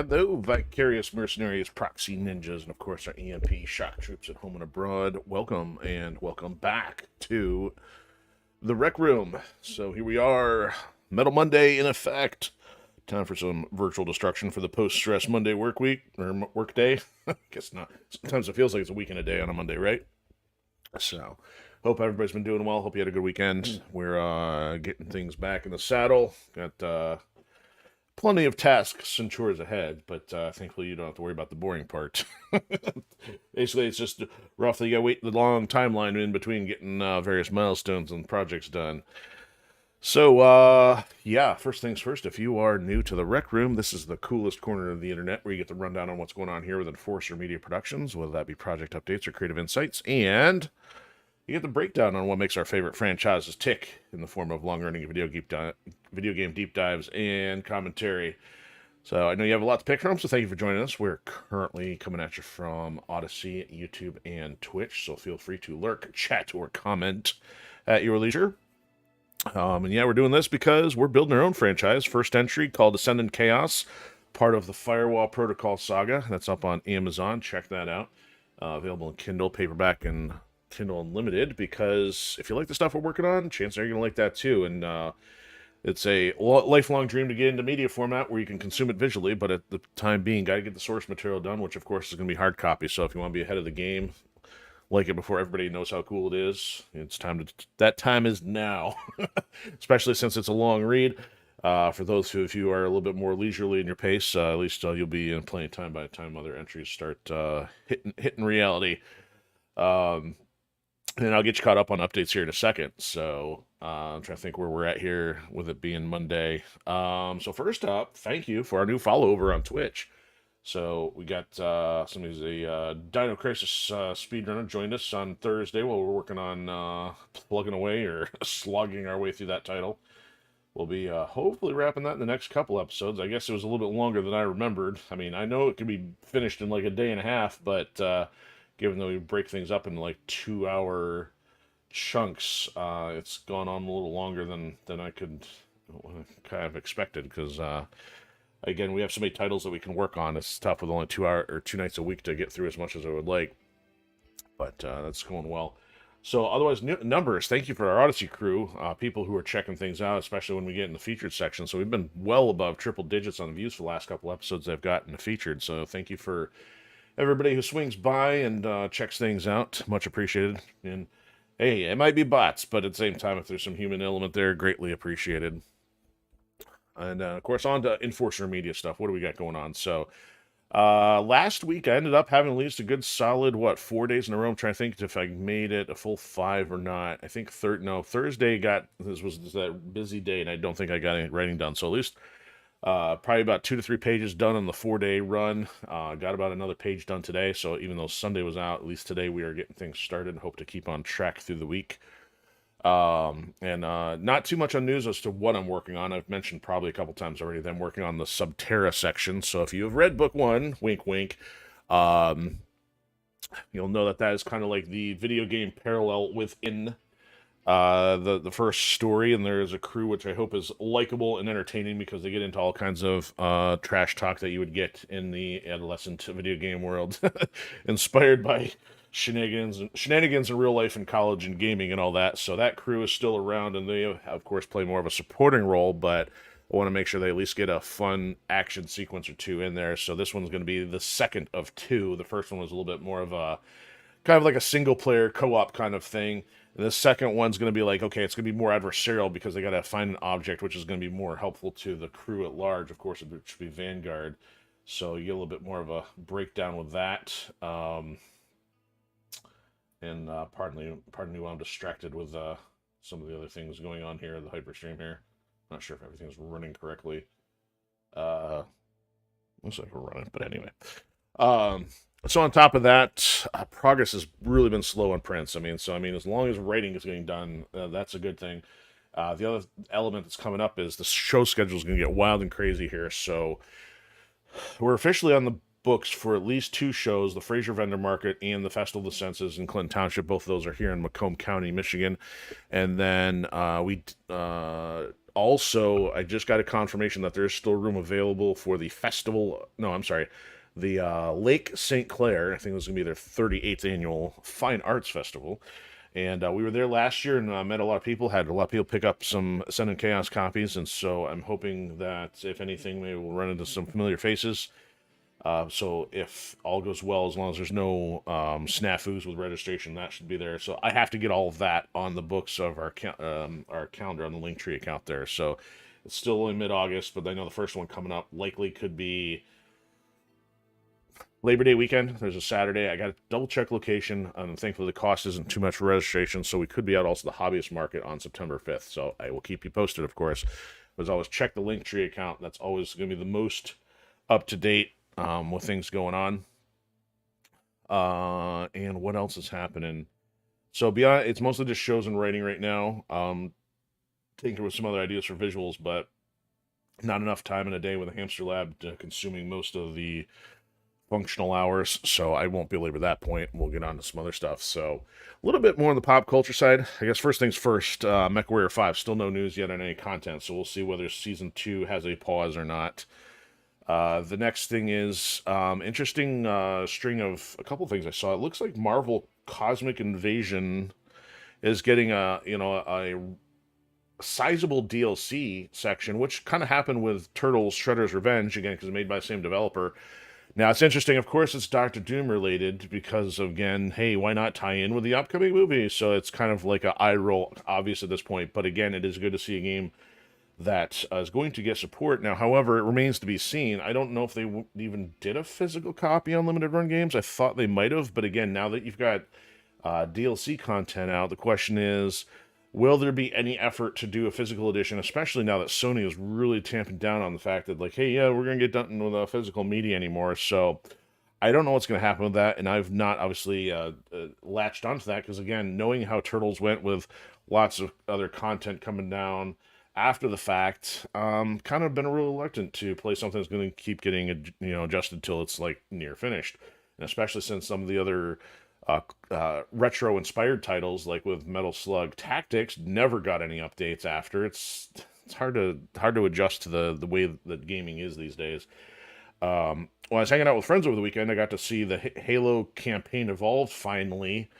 Hello, vicarious mercenaries, proxy ninjas, and of course our EMP shock troops at home and abroad. Welcome and welcome back to the Rec Room. So here we are, Metal Monday in effect. Time for some virtual destruction for the post-stress Monday work week, or work day. Guess not. Sometimes it feels like it's a week and a day on a Monday, right? So, hope everybody's been doing well. Hope you had a good weekend. We're getting things back in the saddle. Got plenty of tasks and chores ahead, but thankfully you don't have to worry about the boring part. Basically, it's just roughly you gotta wait the long timeline in between getting various milestones and projects done. So, yeah, first things first, if you are new to the Rec Room, this is the coolest corner of the internet where you get the rundown on what's going on here with Enforcer Media Productions, whether that be project updates or creative insights, and you get the breakdown on what makes our favorite franchises tick in the form of long-running video game deep dives and commentary. So I know you have a lot to pick from, so thank you for joining us. We're currently coming at you from Odysee, YouTube, and Twitch, so feel free to lurk, chat, or comment at your leisure. And yeah, we're doing this because we're building our own franchise, first entry called Ascendant Chaos, part of the Firewall Protocol saga. That's up on Amazon. Check that out. Available in Kindle, paperback, and Kindle Unlimited, because if you like the stuff we're working on, chances are you're going to like that too. And it's a lifelong dream to get into media format where you can consume it visually, but at the time being, got to get the source material done, which of course is going to be hard copy. So if you want to be ahead of the game, like it before everybody knows how cool it is, it's time to, that time is now, especially since it's a long read. For those of you who are a little bit more leisurely in your pace, at least you'll be in plenty of time by the time other entries start hitting reality. And I'll get you caught up on updates here in a second. So I'm trying to think where we're at here with it being Monday. So first up, thank you for our new follow over on Twitch. So we got somebody's a Dino Crisis speedrunner joined us on Thursday while we're working on plugging away or slogging our way through that title. We'll be hopefully wrapping that in the next couple episodes. I guess it was a little bit longer than I remembered. I mean, I know it could be finished in like a day and a half, but given that we break things up in like 2-hour chunks, it's gone on a little longer than I could kind of expected, because again, we have so many titles that we can work on. It's tough with only 2 hour or 2 nights a week to get through as much as I would like, but that's going well. So otherwise, numbers, thank you for our Odysee crew, people who are checking things out, especially when we get in the featured section. So we've been well above triple digits on views for the last couple episodes I've gotten featured. So thank you for everybody who swings by and checks things out. Much appreciated. And hey, it might be bots, but at the same time, if there's some human element there, greatly appreciated. And of course, on to Enforcer Media stuff. What do we got going on? So last week I ended up having at least a good solid 4 days in a row. I'm trying to think if I made it a full 5 or not. I think Thursday this was that busy day, and I don't think I got any writing done. So at least probably about 2 to 3 pages done on the 4-day run. Got about another page done today. So even though Sunday was out, at least today we are getting things started and hope to keep on track through the week. And not too much on news as to what I'm working on. I've mentioned probably a couple times already that I'm working on the Subterra section. So if you have read book 1, wink, wink, you'll know that is kind of like the video game parallel within the first story, and there is a crew which I hope is likable and entertaining, because they get into all kinds of trash talk that you would get in the adolescent video game world, inspired by shenanigans in real life and college and gaming and all that. So that crew is still around, and they of course play more of a supporting role, but I want to make sure they at least get a fun action sequence or two in there. So this one's going to be the second of 2. The first one was a little bit more of a kind of like a single player co-op kind of thing. And the second one's going to be like, okay, it's going to be more adversarial, because they got to find an object which is going to be more helpful to the crew at large. Of course, it should be Vanguard. So you get a little bit more of a breakdown with that. And pardon me while I'm distracted with some of the other things going on here, the hyperstream here. Not sure if everything's running correctly. Looks like we're running, but anyway. So on top of that, progress has really been slow on prints. I mean, as long as writing is getting done, that's a good thing. The other element that's coming up is the show schedule is going to get wild and crazy here. So we're officially on the books for at least 2 shows, the Fraser Vendor Market and the Festival of the Senses in Clinton Township. Both of those are here in Macomb County, Michigan. And then we also, I just got a confirmation that there's still room available for the festival. No, I'm sorry, the Lake St. Clair. I think it was going to be their 38th annual Fine Arts Festival. And we were there last year and met a lot of people, had a lot of people pick up some Ascendant Chaos copies. And so I'm hoping that, if anything, maybe we'll run into some familiar faces. So if all goes well, as long as there's no snafus with registration, that should be there. So I have to get all of that on the books of our calendar on the Linktree account there. So it's still only mid-August, but I know the first one coming up likely could be Labor Day weekend. There's a Saturday. I got to double check location. Thankfully, the cost isn't too much for registration, so we could be out also the hobbyist market on September 5th. So I will keep you posted, of course. As always, check the Linktree account. That's always going to be the most up to date with things going on. And what else is happening? So beyond, it's mostly just shows and writing right now. Tinker with some other ideas for visuals, but not enough time in a day with a hamster lab consuming most of the functional hours, so I won't belabor that point. We'll get on to some other stuff. So a little bit more on the pop culture side. I guess first things first, MechWarrior 5, still no news yet on any content, so we'll see whether Season 2 has a pause or not. The next thing is interesting string of a couple things I saw. It looks like Marvel Cosmic Invasion is getting a sizable DLC section, which kind of happened with Turtles Shredder's Revenge, again, because it's made by the same developer. Now, it's interesting, of course, it's Doctor Doom related because, again, hey, why not tie in with the upcoming movie? So it's kind of like an eye roll, obvious at this point. But again, it is good to see a game that is going to get support. Now, however, it remains to be seen. I don't know if they even did a physical copy on limited run games. I thought they might have. But again, now that you've got DLC content out, the question is, will there be any effort to do a physical edition, especially now that Sony is really tamping down on the fact that, like, hey, yeah, we're going to get done with physical media anymore. So I don't know what's going to happen with that, and I've not obviously latched onto that because, again, knowing how Turtles went with lots of other content coming down after the fact, kind of been real reluctant to play something that's going to keep getting adjusted till it's like near finished, and especially since some of the other retro-inspired titles, like with Metal Slug Tactics, never got any updates after. It's hard to adjust to the way that gaming is these days. When I was hanging out with friends over the weekend, I got to see the Halo campaign evolve finally.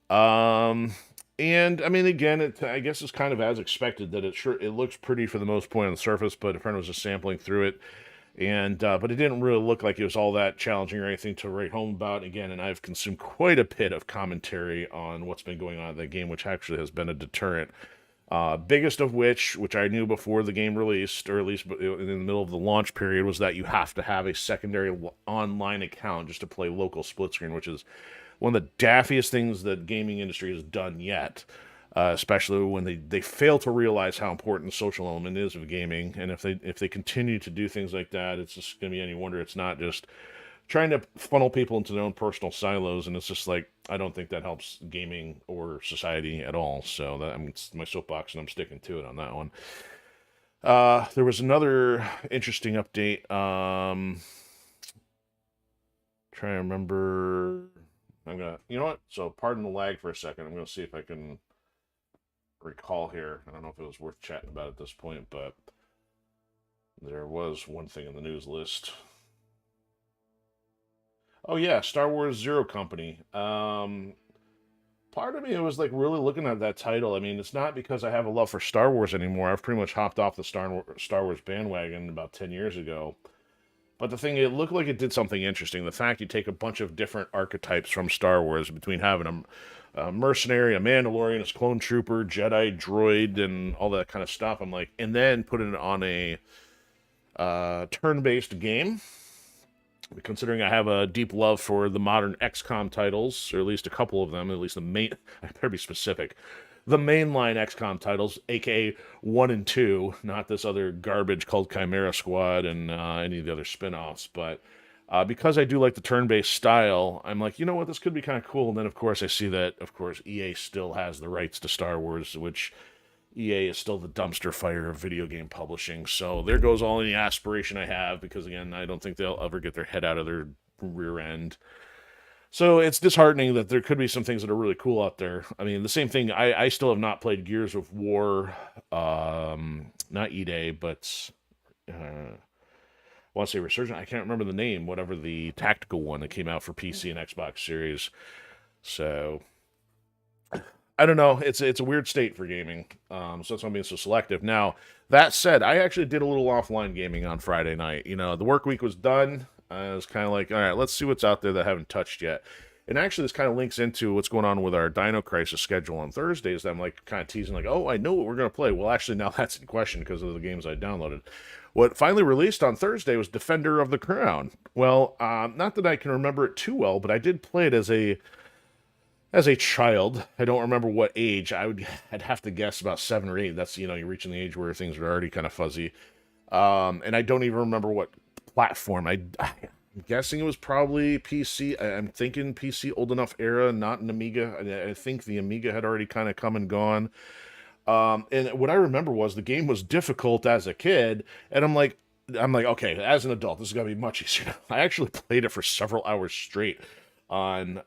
And I mean, again, I guess it's kind of as expected that it looks pretty for the most point on the surface, but a friend was just sampling through it. And but it didn't really look like it was all that challenging or anything to write home about. Again, and I've consumed quite a bit of commentary on what's been going on in that game, which actually has been a deterrent. Biggest of which I knew before the game released, or at least in the middle of the launch period, was that you have to have a secondary online account just to play local split screen, which is one of the daffiest things that gaming industry has done yet. Especially when they fail to realize how important the social element is of gaming, and if they continue to do things like that, it's just going to be any wonder it's not just trying to funnel people into their own personal silos, and it's just like, I don't think that helps gaming or society at all. So it's my soapbox, and I'm sticking to it on that one. There was another interesting update. Trying to remember. You know what? So pardon the lag for a second. I'm gonna see if I can recall here. I don't know if it was worth chatting about at this point, but there was one thing in the news list. Oh yeah, Star Wars Zero Company. Part of me was like really looking at that title. I mean, it's not because I have a love for Star Wars anymore. I've pretty much hopped off the Star Wars bandwagon about 10 years ago. But the thing, it looked like it did something interesting. The fact you take a bunch of different archetypes from Star Wars, between having a mercenary, a Mandalorian, a clone trooper, Jedi, droid, and all that kind of stuff. I'm like, and then put it on a turn-based game. Considering I have a deep love for the modern XCOM titles, or at least a couple of them, at least the main, I better be specific, the mainline XCOM titles, aka 1 and 2, not this other garbage called Chimera Squad and any of the other spin-offs, but because I do like the turn-based style, I'm like, you know what, this could be kind of cool. And then, of course, I see that, of course, EA still has the rights to Star Wars, which EA is still the dumpster fire of video game publishing. So there goes all any aspiration I have, because, again, I don't think they'll ever get their head out of their rear end. So it's disheartening that there could be some things that are really cool out there. I mean, the same thing, I still have not played Gears of War not E-Day, but I want to say Resurgent. I can't remember the name, whatever the tactical one that came out for PC and Xbox Series. So I don't know. It's a weird state for gaming. So that's why I'm being so selective. Now, that said, I actually did a little offline gaming on Friday night. You know, the work week was done. I was kind of like, all right, let's see what's out there that I haven't touched yet. And actually, this kind of links into what's going on with our Dino Crisis schedule on Thursdays. That I'm like kind of teasing, like, oh, I know what we're going to play. Well, actually, now that's in question because of the games I downloaded. What finally released on Thursday was Defender of the Crown. Well, not that I can remember it too well, but I did play it as a child. I don't remember what age. I'd have to guess about 7 or 8. That's, you're reaching the age where things are already kind of fuzzy. And I don't even remember what platform. I'm guessing it was probably PC. I'm thinking PC old enough era, not an Amiga. I think the Amiga had already kind of come and gone. And what I remember was the game was difficult as a kid, and I'm like, okay, as an adult, this is gonna be much easier. I actually played it for several hours straight on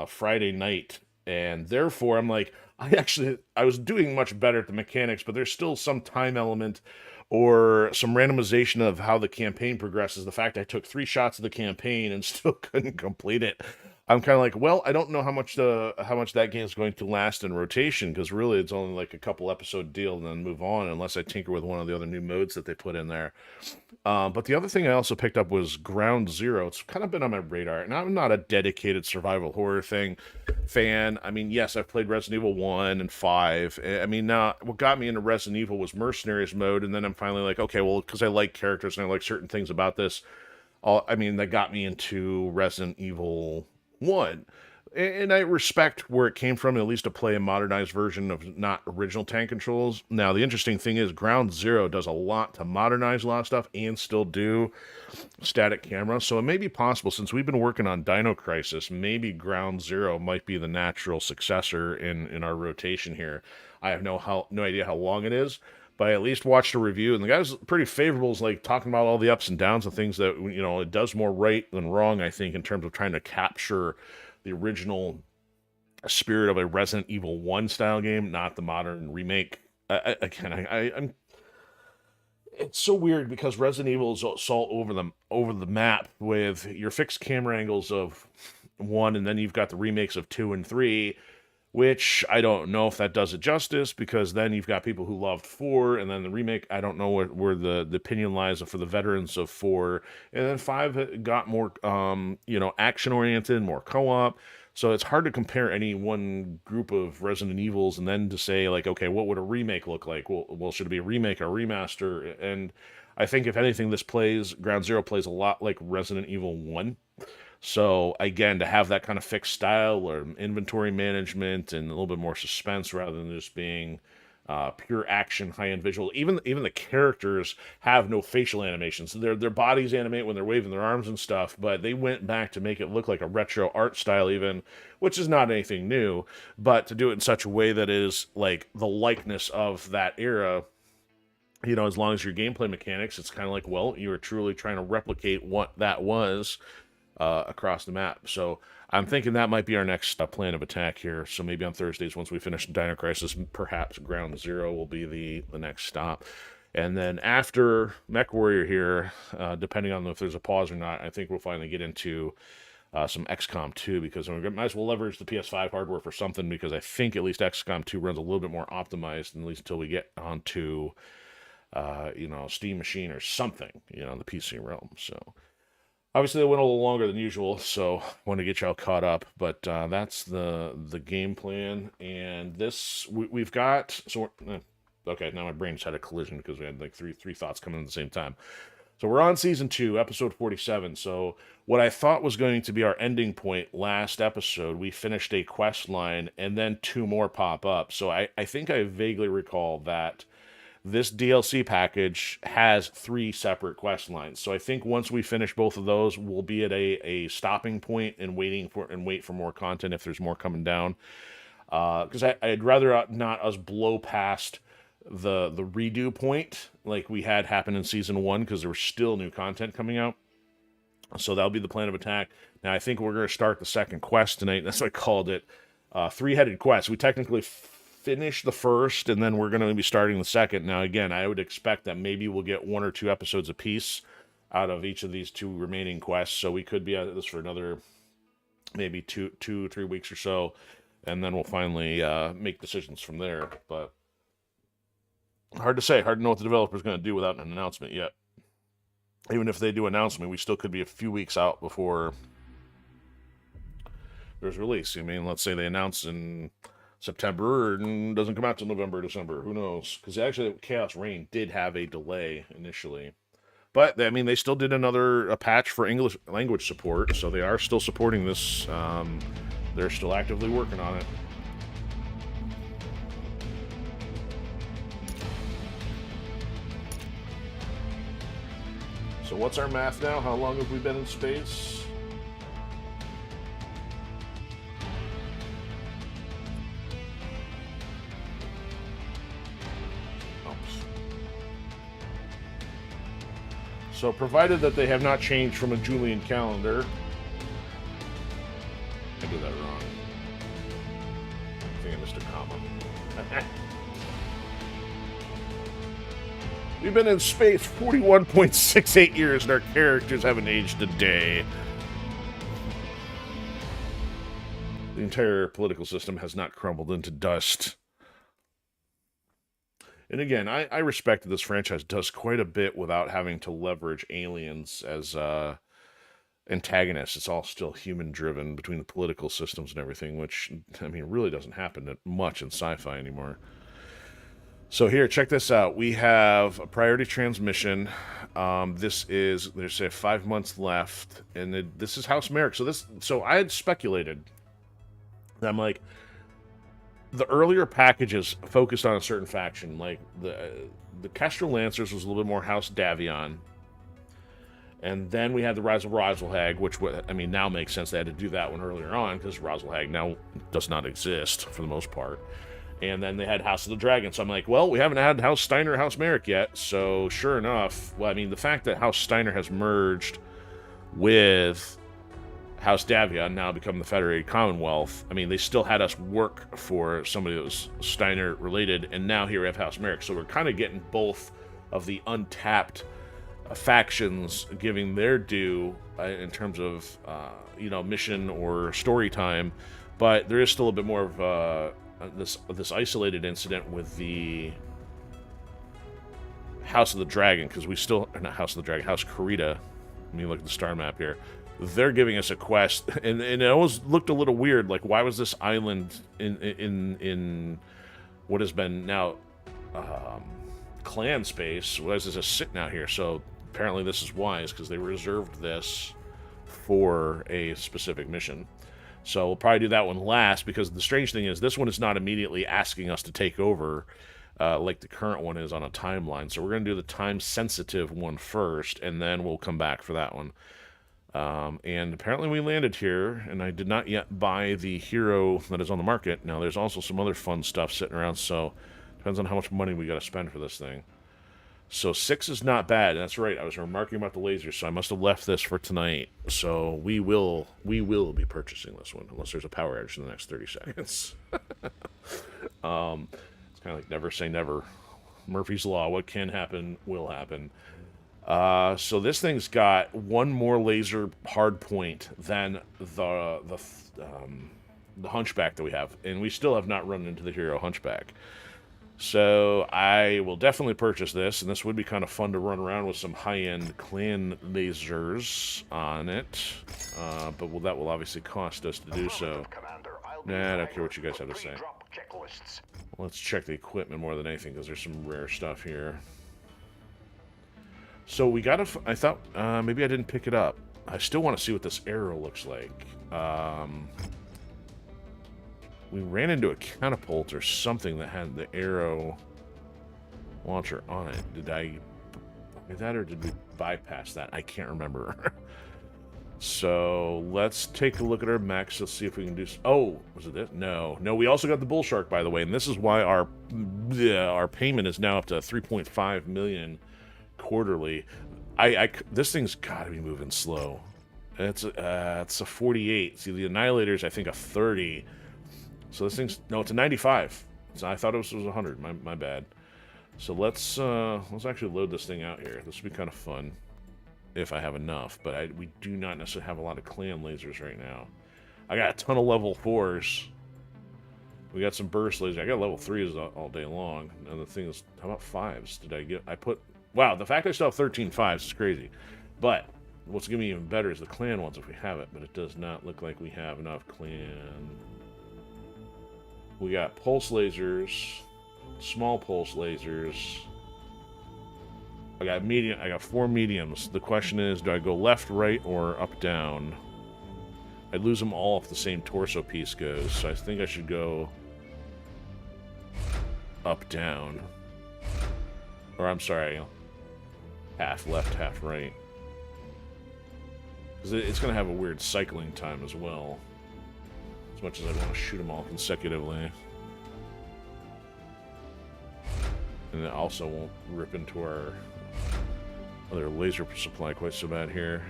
Friday night, and therefore I'm like, I was doing much better at the mechanics, but there's still some time element or some randomization of how the campaign progresses. The fact I took 3 shots of the campaign and still couldn't complete it. I'm kind of like, well, I don't know how much that game is going to last in rotation, because really it's only like a couple episode deal and then move on, unless I tinker with one of the other new modes that they put in there. But the other thing I also picked up was Ground Zero. It's kind of been on my radar, and I'm not a dedicated survival horror fan. I mean, yes, I've played Resident Evil 1 and 5. I mean, now what got me into Resident Evil was Mercenaries mode, and then I'm finally like, okay, well, because I like characters and I like certain things about this, that got me into Resident Evil 1. And I respect where it came from, at least to play a modernized version of not original tank controls. Now, the interesting thing is Ground Zero does a lot to modernize a lot of stuff and still do static camera. So it may be possible, since we've been working on Dino Crisis, maybe Ground Zero might be the natural successor in our rotation here. I have no idea how long it is, but I at least watched a review, and the guy's pretty favorable, is like talking about all the ups and downs of things that, it does more right than wrong, I think, in terms of trying to capture the original spirit of a Resident Evil 1 style game, not the modern remake. I'm it's so weird because Resident Evil is all over the map with your fixed camera angles of 1, and then you've got the remakes of 2 and 3, which I don't know if that does it justice, because then you've got people who loved 4, and then the remake, I don't know where the opinion lies for the veterans of 4, and then 5 got more, action-oriented, more co-op, so it's hard to compare any one group of Resident Evils and then to say, like, okay, what would a remake look like? Well, should it be a remake or remaster? And I think, if anything, Ground Zero plays a lot like Resident Evil 1. So again, to have that kind of fixed style or inventory management and a little bit more suspense rather than just being pure action, high-end visual. Even the characters have no facial animations. Their bodies animate when they're waving their arms and stuff, but they went back to make it look like a retro art style even, which is not anything new, but to do it in such a way that is like the likeness of that era. As long as your gameplay mechanics, it's kind of like, well, you are truly trying to replicate what that was across the map. So I'm thinking that might be our next plan of attack here. So maybe on Thursdays, once we finish Dino Crisis, perhaps Ground Zero will be the next stop. And then after MechWarrior here, depending on if there's a pause or not, I think we'll finally get into some XCOM 2, because we might as well leverage the PS5 hardware for something, because I think at least XCOM 2 runs a little bit more optimized, at least until we get onto Steam Machine or something, the PC realm. So obviously, they went a little longer than usual, so I want to get y'all caught up. But that's the game plan. And this, we've got... okay, now my brain just had a collision because we had like three thoughts coming at the same time. So we're on Season 2, Episode 47. So what I thought was going to be our ending point last episode, we finished a quest line, and then 2 more pop up. So I think I vaguely recall that this DLC package has 3 separate quest lines. So I think once we finish both of those, we'll be at a stopping point and wait for more content if there's more coming down. Because I'd rather not us blow past the redo point like we had happen in Season 1, because there was still new content coming out. So that'll be the plan of attack. Now I think we're going to start the second quest tonight. That's what I called it. 3-headed quest. We technically finish the first, and then we're going to be starting the second. Now, again, I would expect that maybe we'll get 1 or 2 episodes apiece out of each of these 2 remaining quests, so we could be at this for another maybe 2 or 3 weeks or so, and then we'll finally make decisions from there. But hard to say. Hard to know what the developer's going to do without an announcement yet. Even if they do announce me, we still could be a few weeks out before there's release. I mean, let's say they announce in September and doesn't come out till November, December. Who knows? Because actually, Chaos Reign did have a delay initially. But, I mean, they still did a patch for English language support, so they are still supporting this. They're still actively working on it. So what's our math now? How long have we been in space? So provided that they have not changed from a Julian calendar. I did that wrong. I think I missed a comma. We've been in space 41.68 years and our characters haven't aged a day. The entire political system has not crumbled into dust. And again, I respect that this franchise does quite a bit without having to leverage aliens as antagonists. It's all still human-driven between the political systems and everything, which, I mean, really doesn't happen much in sci-fi anymore. So here, check this out. We have a priority transmission. There's 5 months left, and this is House Merrick. So I had speculated that I'm like, the earlier packages focused on a certain faction, like the Kestrel Lancers was a little bit more House Davion, and then we had the Rise of Rasalhague, which now makes sense. They had to do that one earlier on because Rasalhague now does not exist for the most part. And then they had House of the Dragon. So I'm like, well, we haven't had House Steiner or House Merrick yet. So sure enough, the fact that House Steiner has merged with House Davion, now become the Federated Commonwealth, they still had us work for somebody that was Steiner related, and now here we have House Merrick. So we're kind of getting both of the untapped factions giving their due in terms of, mission or story time. But there is still a bit more of this isolated incident with the House of the Dragon, because we still, not House of the Dragon, House Karita. Let me look at the star map here. They're giving us a quest, and it always looked a little weird. Like, why was this island in what has been now clan space? Why is this just sitting out here? So apparently this is wise, because they reserved this for a specific mission. So we'll probably do that one last, because the strange thing is this one is not immediately asking us to take over like the current one is on a timeline. So we're going to do the time-sensitive one first, and then we'll come back for that one. And apparently we landed here, and I did not yet buy the hero that is on the market. Now, there's also some other fun stuff sitting around, so depends on how much money we got to spend for this thing. So 6 is not bad. That's right. I was remarking about the lasers, so I must have left this for tonight. So we will be purchasing this one, unless there's a power outage in the next 30 seconds. It's kind of like never say never. Murphy's Law. What can happen will happen. So this thing's got one more laser hard point than the Hunchback that we have, and we still have not run into the hero Hunchback. So I will definitely purchase this, and this would be kind of fun to run around with some high-end clan lasers on it. But that will obviously cost us to do so. Nah, I don't care what you guys have to say. Let's check the equipment more than anything, because there's some rare stuff here. So we got I thought maybe I didn't pick it up. I still want to see what this arrow looks like. We ran into a catapult or something that had the arrow launcher on it. Did I buy that, or did we bypass that? I can't remember. So let's take a look at our mechs. Let's see if we can do. Oh, was it this? No. We also got the bull shark, by the way, and this is why our payment is now up to 3.5 million quarterly. This thing's got to be moving slow. It's a 48. See, the Annihilator's I think a 30. So this thing's, no, it's a 95. So I thought it was 100. My bad. So let's actually load this thing out here. This will be kind of fun if I have enough, but we do not necessarily have a lot of clan lasers right now. I got a ton of level 4s. We got some burst lasers. I got level 3s all day long. And the thing is, how about 5s? Did I get? I put. Wow, the fact I still have 13 5s is crazy. But what's gonna be even better is the clan ones if we have it. But it does not look like we have enough clan. We got pulse lasers, small pulse lasers. I got medium. I got 4 mediums. The question is, do I go left, right, or up, down? I'd lose them all if the same torso piece goes. So I think I should go up, down. Or I'm sorry, half left, half right. Because it's going to have a weird cycling time as well. As much as I want to shoot them all consecutively. And it also won't rip into our other laser supply quite so bad here.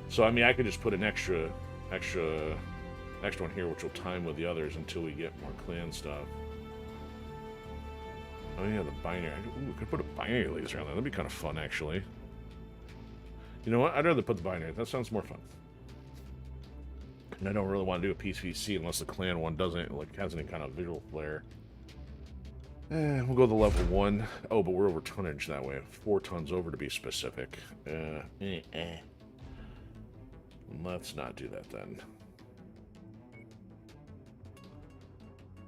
So, I mean, I could just put an extra one here, which will time with the others until we get more clan stuff. Oh, yeah, the binary. Ooh, we could put a binary laser on that. That'd be kind of fun, actually. You know what? I'd rather put the binary. That sounds more fun. And I don't really want to do a PVC unless the clan one doesn't, like, has any kind of visual flare. We'll go to level 1. Oh, but we're over tonnage that way. 4 tons over to be specific. Let's not do that then.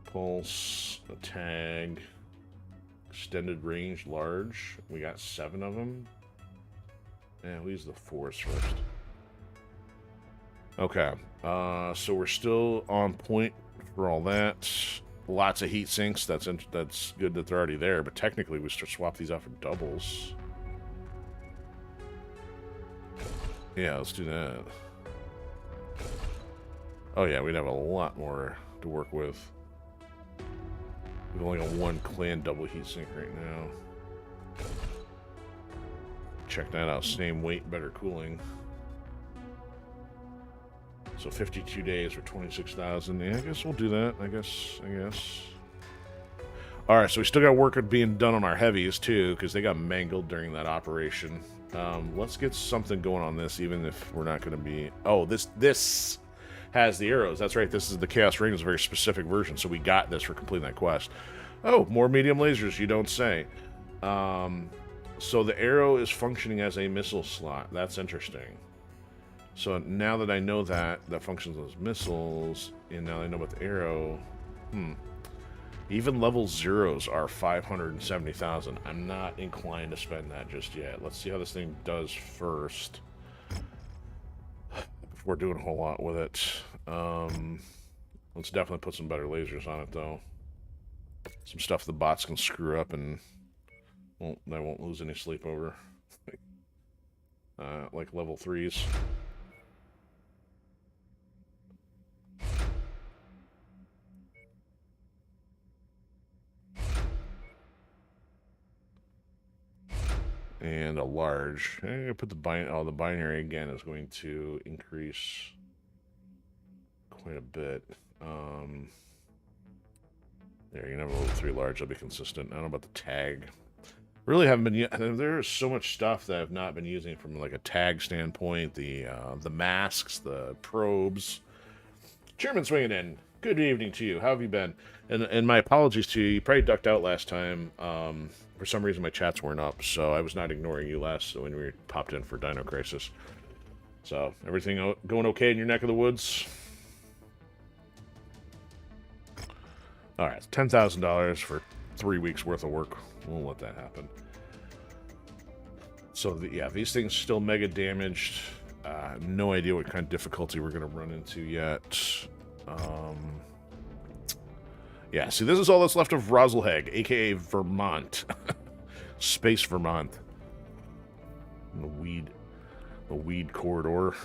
Pulse, a tag, extended range, large. We got 7 of them. We'll use the 4s first. Okay, so we're still on point for all that. Lots of heat sinks. That's good that they're already there. But technically, we should swap these out for doubles. Yeah, let's do that. Oh yeah, we'd have a lot more to work with. We've only got 1 clan double heatsink right now. Check that out. Same weight, better cooling. So 52 days for 26,000. Yeah, I guess we'll do that. I guess. All right, so we still got work being done on our heavies too, because they got mangled during that operation. Let's get something going on this, even if we're not going to be. Oh, this has the arrows. That's right. This is the Chaos Ring. It's a very specific version, so we got this for completing that quest. Oh, more medium lasers. You don't say. So the arrow is functioning as a missile slot. That's interesting. So now that I know that functions as missiles, and now I know about the arrow, even level 0s are 570,000. I'm not inclined to spend that just yet. Let's see how this thing does first before doing a whole lot with it. Let's definitely put some better lasers on it, though. Some stuff the bots can screw up, and I won't lose any sleep over. Like level 3s. And a large. I'm gonna put the binary again is going to increase quite a bit. There, you can have a level 3 large. That'll be consistent. I don't know about the tag. Really haven't been. There's so much stuff that I've not been using from like a tag standpoint. The masks, the probes. Chairman swinging in. Good evening to you. How have you been? And my apologies to you. You probably ducked out last time. For some reason, my chats weren't up, so I was not ignoring you last when we popped in for Dino Crisis. So, everything going okay in your neck of the woods? Alright, $10,000 for 3 weeks worth of work. We'll let that happen. So, yeah, these things still mega damaged. No idea what kind of difficulty we're going to run into yet. Yeah, see, this is all that's left of Roselheg, aka Vermont. Space Vermont. The weed corridor.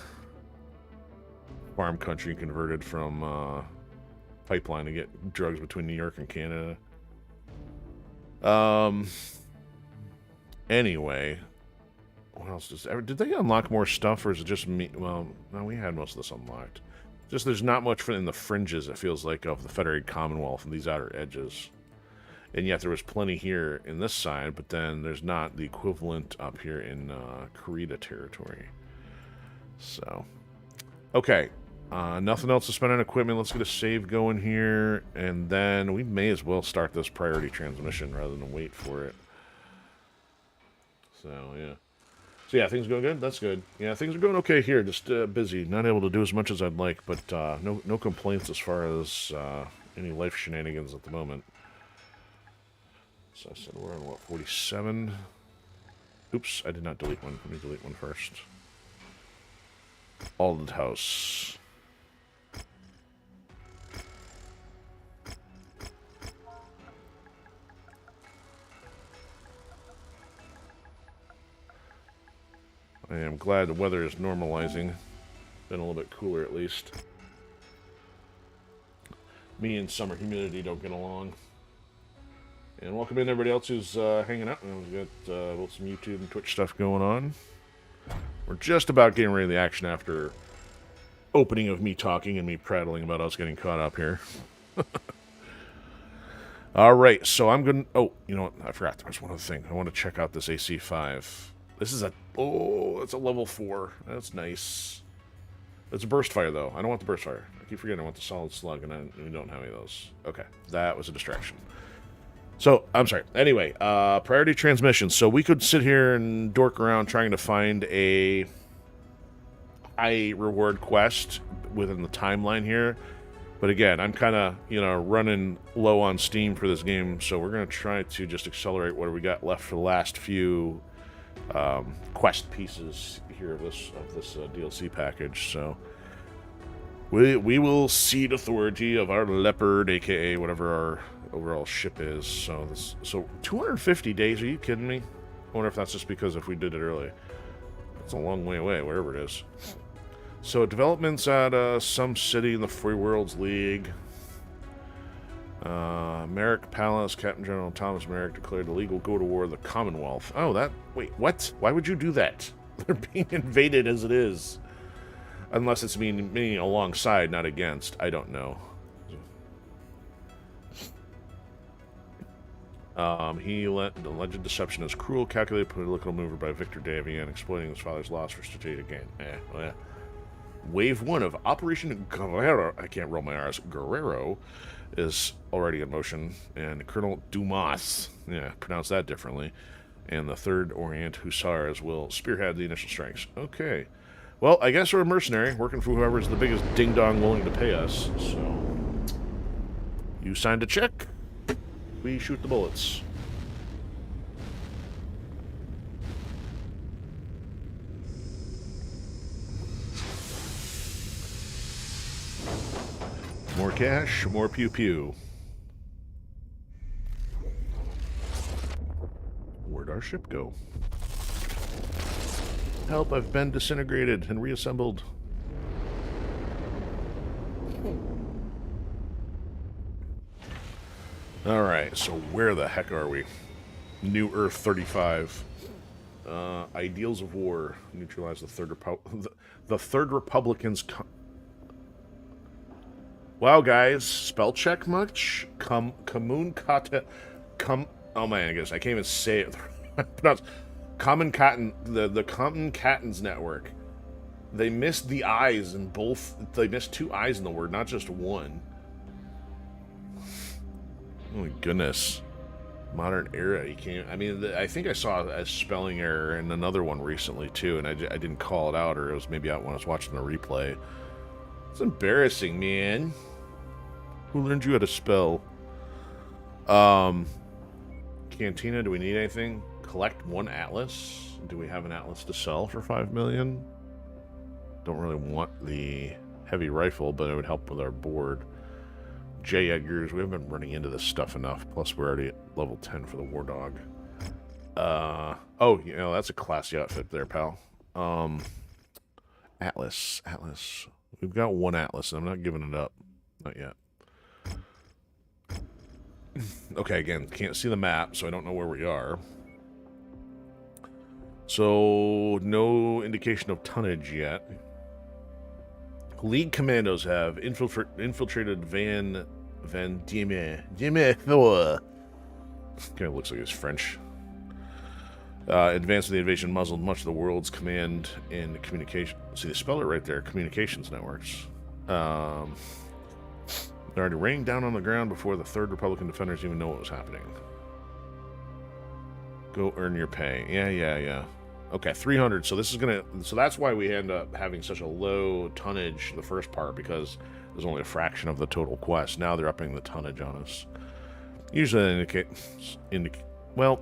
Farm country converted from pipeline to get drugs between New York and Canada. Anyway, what else did they unlock more stuff, or is it just me? Well, no, we had most of this unlocked. Just there's not much in the fringes, it feels like, of the Federated Commonwealth and these outer edges. And yet there was plenty here in this side, but then there's not the equivalent up here in Karita territory. So, okay. Nothing else to spend on equipment. Let's get a save going here, and then we may as well start this priority transmission rather than wait for it. So, yeah. So, yeah, things going good? That's good. Yeah, things are going okay here. Just busy. Not able to do as much as I'd like, but no complaints as far as any life shenanigans at the moment. So I said we're on, what, 47? Oops, I did not delete one. Let me delete one first. Alden House. I am glad the weather is normalizing. Been a little bit cooler at least. Me and summer humidity don't get along. And welcome in everybody else who's hanging out. We've got both some YouTube and Twitch stuff going on. We're just about getting ready to the action after opening of me talking and me prattling about us getting caught up here. Alright, so I'm going to... Oh, you know what? I forgot there was one other thing. I want to check out this AC-5. This is a... Oh, it's a level 4. That's nice. It's a burst fire, though. I don't want the burst fire. I keep forgetting I want the solid slug, and we don't have any of those. Okay, that was a distraction. So, I'm sorry. Anyway, priority transmission. So we could sit here and dork around trying to find a high reward quest within the timeline here. But again, I'm kind of, running low on steam for this game, so we're going to try to just accelerate what we got left for the last few quest pieces here of this DLC package. So we will cede authority of our leopard, aka whatever our overall ship is. So 250 days, are you kidding me? I wonder if that's just because if we did it early. It's a long way away, wherever it is. So developments at some city in the Free Worlds League. Merrick Palace, Captain General Thomas Merrick declared illegal go to war of the Commonwealth. Oh, that... Wait, what? Why would you do that? They're being invaded as it is. Unless it's meaning alongside, not against. I don't know. He let the alleged deception as cruel, calculated political maneuver by Victor Davian, exploiting his father's loss for strategic gain. Wave 1 of Operation Guerrero, I can't roll my R's, Guerrero, is already in motion, and Colonel Dumas, pronounce that differently, and the 3rd Orient Hussars will spearhead the initial strikes. Okay. Well, I guess we're a mercenary, working for whoever's the biggest ding-dong willing to pay us, so... You signed a check, we shoot the bullets. More cash, more pew-pew. Where'd our ship go? Help, I've been disintegrated and reassembled. Alright, so where the heck are we? New Earth 35. Ideals of war. Neutralize the Third Republicans... Wow, guys, spell check much? Kamun Kata... Oh man, I guess I can't even say it. Pronounce... Common Cotton... The Common Cattons Network. They missed the I's in both... They missed 2 I's in the word, not just 1. Oh my goodness. Modern era, you can't... I mean, I think I saw a spelling error in another one recently, too, and I didn't call it out, or it was maybe out when I was watching the replay. It's embarrassing, man. Who learned you how to spell? Cantina, do we need anything? Collect 1 atlas. Do we have an atlas to sell for 5 million? Don't really want the heavy rifle, but it would help with our board. J. Edgar's, we haven't been running into this stuff enough. Plus, we're already at level 10 for the War Dog. Oh, that's a classy outfit there, pal. Atlas. We've got 1 atlas, and I'm not giving it up. Not yet. Okay, again, can't see the map, so I don't know where we are. So, no indication of tonnage yet. League commandos have infiltrated Van Diemen Thor. Kind of looks like it's French. Advanced in the invasion, muzzled much of the world's command and communication. See, they spell it right there. Communications networks. They're already raining down on the ground before the 3rd Republican defenders even know what was happening. Go earn your pay. Yeah. Okay, 300. So this is gonna. So that's why we end up having such a low tonnage the first part, because there's only a fraction of the total quest. Now they're upping the tonnage on us. Usually that well,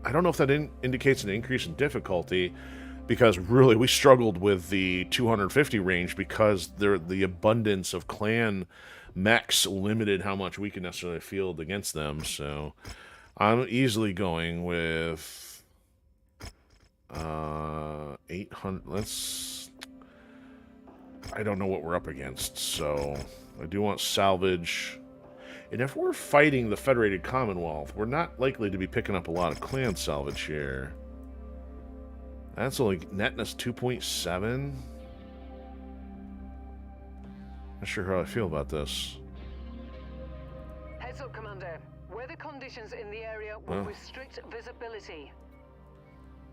I don't know if that indicates an increase in difficulty, because really we struggled with the 250 range because the abundance of clan mechs limited how much we can necessarily field against them. So I'm easily going with 800. I don't know what we're up against, so I do want salvage. And if we're fighting the Federated Commonwealth, we're not likely to be picking up a lot of clan salvage here. That's only netting us 2.7. Not sure how I feel about this. Heads up, Commander. Weather conditions in the area will restrict visibility.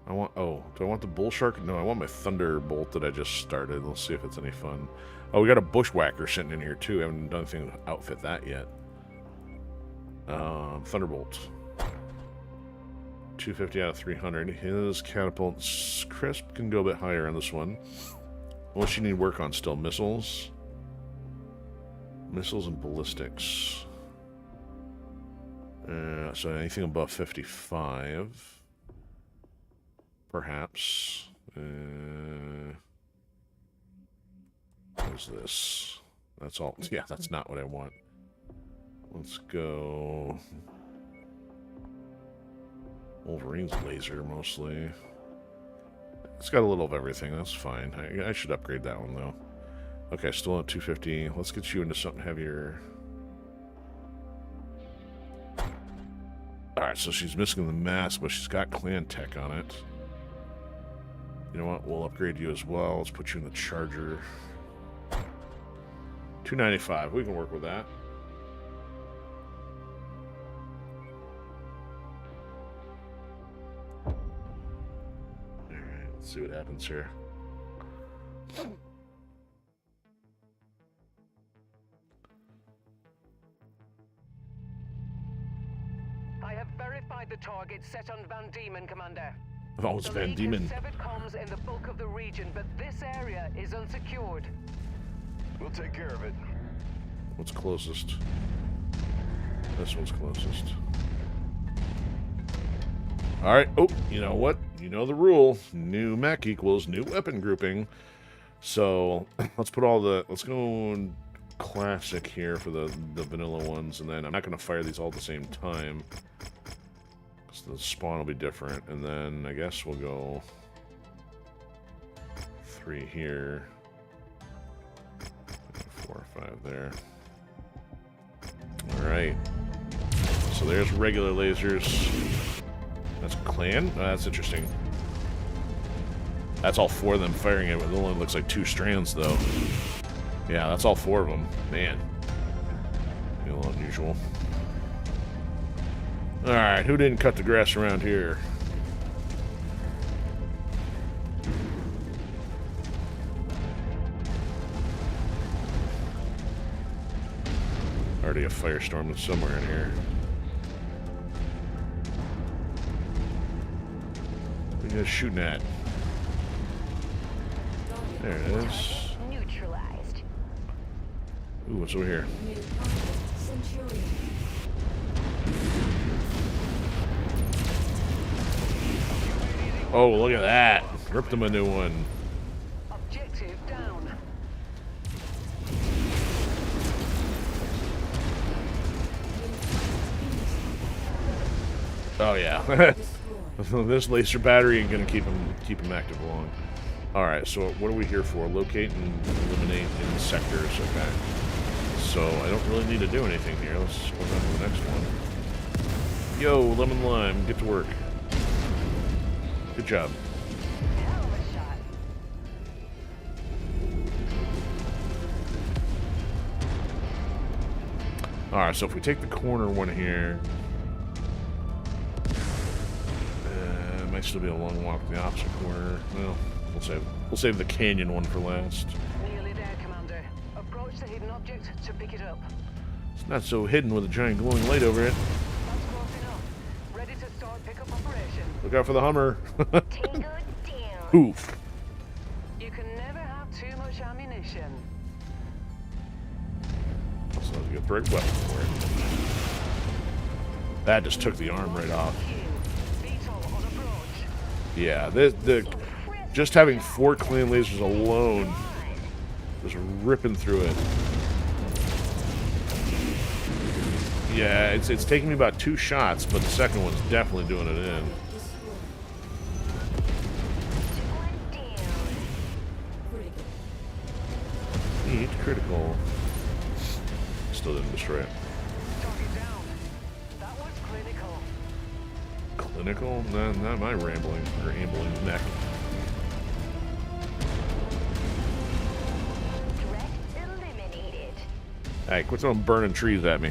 Do I want the bull shark? No, I want my thunderbolt that I just started. Let's see if it's any fun. Oh, we got a bushwhacker sitting in here too. I haven't done anything to outfit that yet. Thunderbolt. 250 out of 300. His catapults crisp can go a bit higher on this one. What you need work on still? Missiles. Missiles and ballistics. So anything above 55. Perhaps. What's this? That's all. Yeah, that's not what I want. Let's go. Wolverine's laser, mostly. It's got a little of everything. That's fine. I should upgrade that one, though. Okay, still at 250. Let's get you into something heavier. Alright, so she's missing the mask, but she's got clan tech on it. You know what? We'll upgrade you as well. Let's put you in the charger. 295. We can work with that. Alright, let's see what happens here. I have verified the target set on Van Diemen, Commander. Oh, it's Van Diemen. Severed comms in the bulk of the region, but this area is unsecured. We'll take care of it. What's closest? This one's closest. Alright. Oh, you know what? You know the rule. New mech equals new weapon grouping. So, let's put all the... Let's go classic here for the vanilla ones, and then I'm not going to fire these all at the same time. So the spawn will be different, and then I guess we'll go 3 here, 4 or 5 there. All right. So there's regular lasers. That's clan. Oh, that's interesting. That's all 4 of them firing it. It only looks like 2 strands, though. Yeah, that's all 4 of them. Man, a little unusual. Alright, who didn't cut the grass around here? Already a firestorm somewhere in here. What are you guys shooting at? There it is. Neutralized. Ooh, what's over here? Oh, look at that. Ripped him a new one. Objective down. Oh yeah. This laser battery ain't gonna keep him active long. Alright, so what are we here for? Locate and eliminate in sectors, okay. So I don't really need to do anything here. Let's go on to the next one. Yo, lemon lime, get to work. Good job. Hell of a shot. Alright, so if we take the corner one here... it might still be a long walk to the opposite corner. Well, we'll save the canyon one for last. Nearly there, Commander. Approach the hidden object to pick it up. It's not so hidden with a giant glowing light over it. That's close enough. Ready to start pickup operation. Look out for the Hummer. Tango down. Oof. You can never have too much ammunition. So let's get the right weapon for it. That just took the arm right off. VTOL on approach. Yeah, just having 4 clan lasers alone was ripping through it. Yeah, it's taking me about 2 shots, but the second one's definitely doing it in. Neat, critical. Still didn't destroy it. Target down. That was clinical. Clinical? Not my rambling or ambling neck. Threat eliminated. Hey, quit throwing burning trees at me.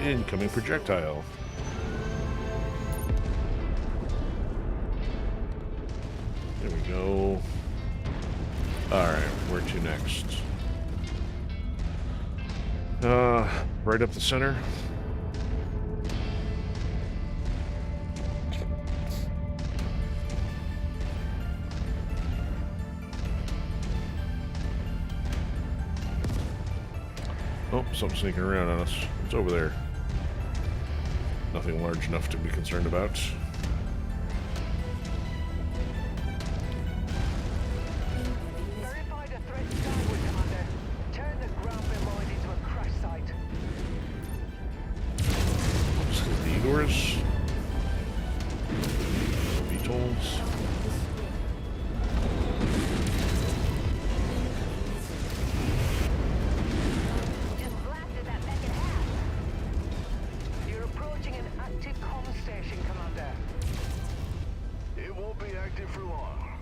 Incoming projectile. There we go. Alright, where to next? Right up the center. Oh, something sneaking around on us. It's over there. Nothing large enough to be concerned about. Verify the threat skyward, Commander. Turn the ground below it into a crash site. Let's get the Igors. VTOLs. Just blasted that mech in half. You're approaching an active comm station, Commander. It won't be active for long.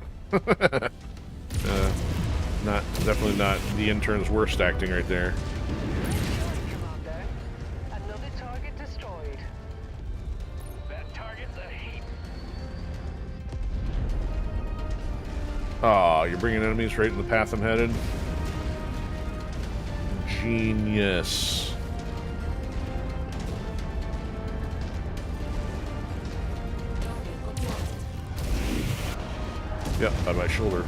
Definitely not the intern's worst acting right there. Commander. Another target destroyed. That target's a heap. Aw, you're bringing enemies right in the path I'm headed. Genius. Yep, by my shoulder.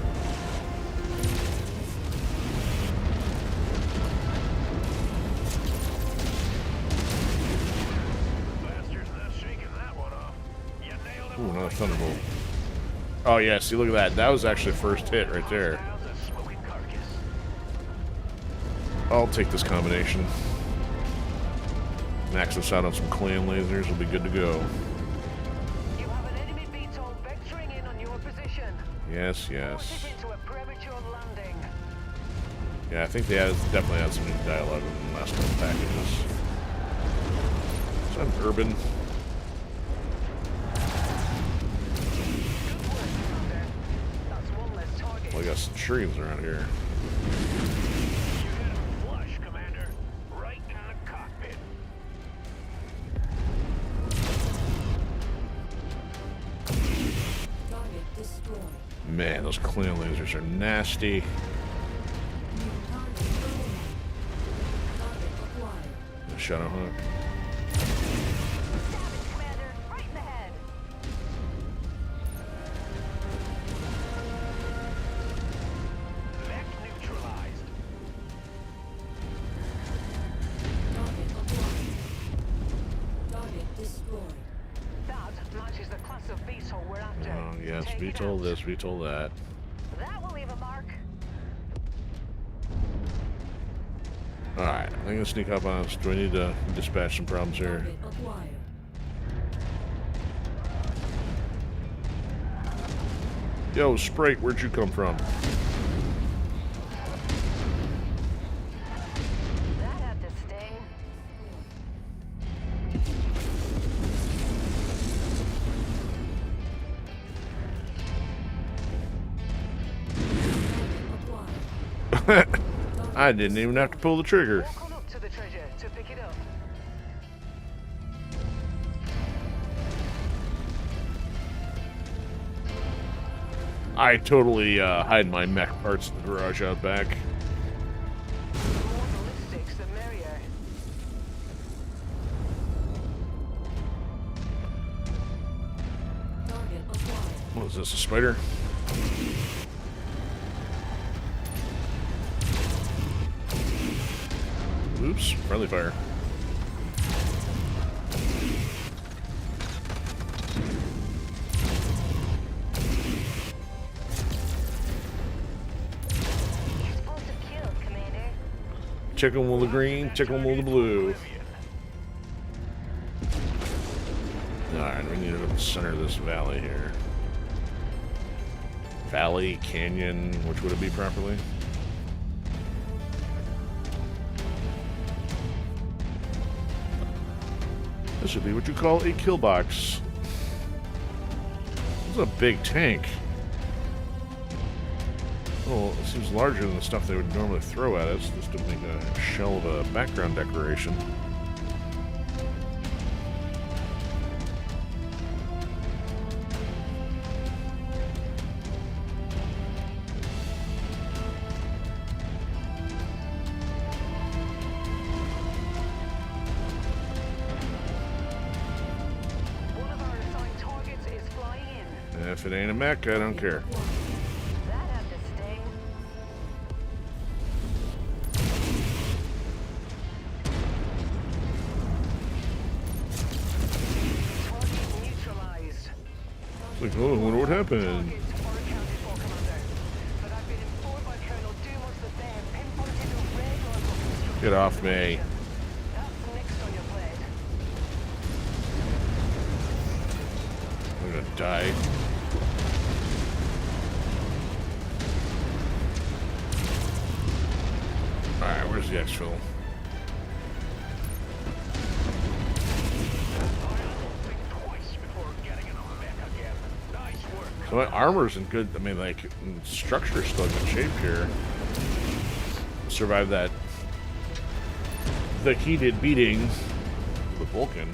Bastards not shaking that one off. You nailed it. Ooh, another thunderbolt. Oh yeah, see, look at that. That was actually first hit right there. How's a smoking carcass? I'll take this combination. Max us out on some clan lasers. We'll be good to go. You have an enemy VTOL vectoring in on your position. Yes, Force yes. it into a premature landing. Yeah, I think they definitely had some new dialogue in the last couple packages. So I'm urban. Good work, Commander. That's one less target. Well, I got some streams around here. You hit him flush, Commander. Right in the cockpit. Target destroyed. Man, those clan lasers are nasty. Target acquired. The Shadow Hunt. Savage, Commander. Right in the head. Mech neutralized. Target acquired. Target destroyed. That matches the class of VTOL we're after. Oh, yes, Take it VTOL out. this, VTOL that. That will leave a mark. Alright, I'm gonna sneak up on us. Do I need to dispatch some problems here? Target acquired. Yo, Sprite, where'd you come from? That had to sting. I didn't even have to pull the trigger. Walk on up to the treasure to pick it up. I totally hide my mech parts in the garage out back. The more ballistics, the merrier. Target acquired. What is this, a spider? Oops, friendly fire. Explosive kill, Commander. Check 'em with the green, check 'em with the blue. Alright, we need to go to the center of this valley here. Valley, canyon, which would it be properly? This would be what you call a kill box. This is a big tank. Well, it seems larger than the stuff they would normally throw at us, just to make a shell of a background decoration. One of our assigned targets is flying in. If it ain't a mech, I don't care. That had to sting. Target neutralized. It's like, oh, I wonder what happened. Targets are accounted for, Commander. But I've been informed by Colonel Dumas that they have pinpointed a radar structure. Get off me. That's next on your plate. I'm gonna die. Alright, where's the exfil? Twice before getting in a mech again. Nice work. So my armor's in good, I mean, like, structure's still in good shape here. Survived that, the heated beating of the Vulcan.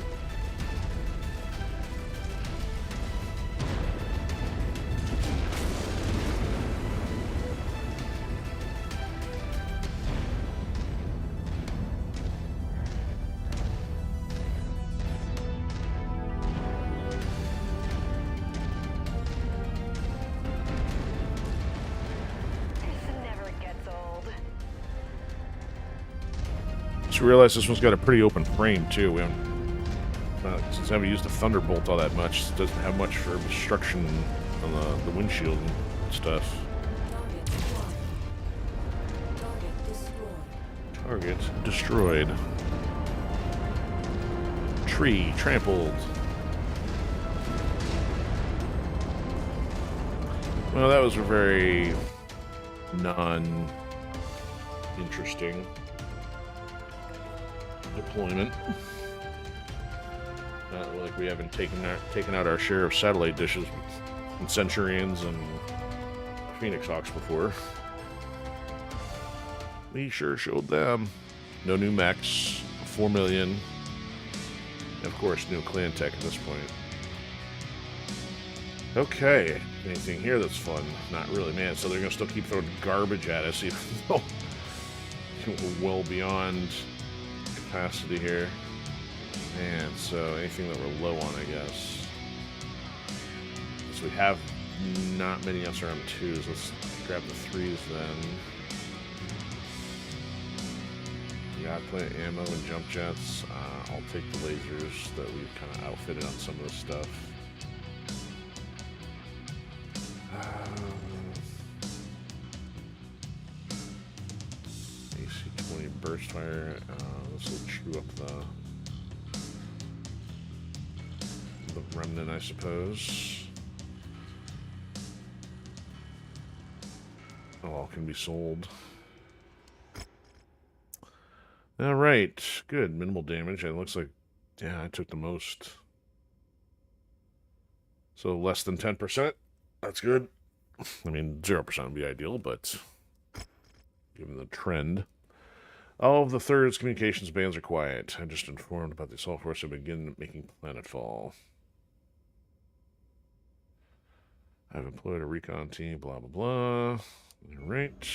This never gets old. Just realized this one's got a pretty open frame too. We haven't, since I haven't used the Thunderbolt all that much, it doesn't have much for obstruction on the windshield and stuff. Target acquired. Target destroyed. Target destroyed. Tree trampled. Well, that was a very non-interesting deployment. Not like we haven't taken out our share of satellite dishes and Centurions and Phoenix Hawks before. We sure showed them. No new mechs, 4 million. And of course, new clan tech at this point. Okay, anything here that's fun? Not really, man. So they're gonna still keep throwing garbage at us, even though we're well beyond capacity here. Man, so anything that we're low on, I guess. So we have not many SRM2s. Let's grab the 3s then. Yeah, plenty of ammo and jump jets. I'll take the lasers that we've kind of outfitted on some of this stuff. AC-20 burst fire. This will chew up the remnant, I suppose. All can be sold. All right, good. Minimal damage. It looks like, yeah, I took the most. So less than 10%. That's good. I mean, 0% would be ideal, but given the trend. All of the Third's communications bands are quiet. I just informed about the assault force to begin making planetfall. I've employed a recon team, blah, blah, blah. All right.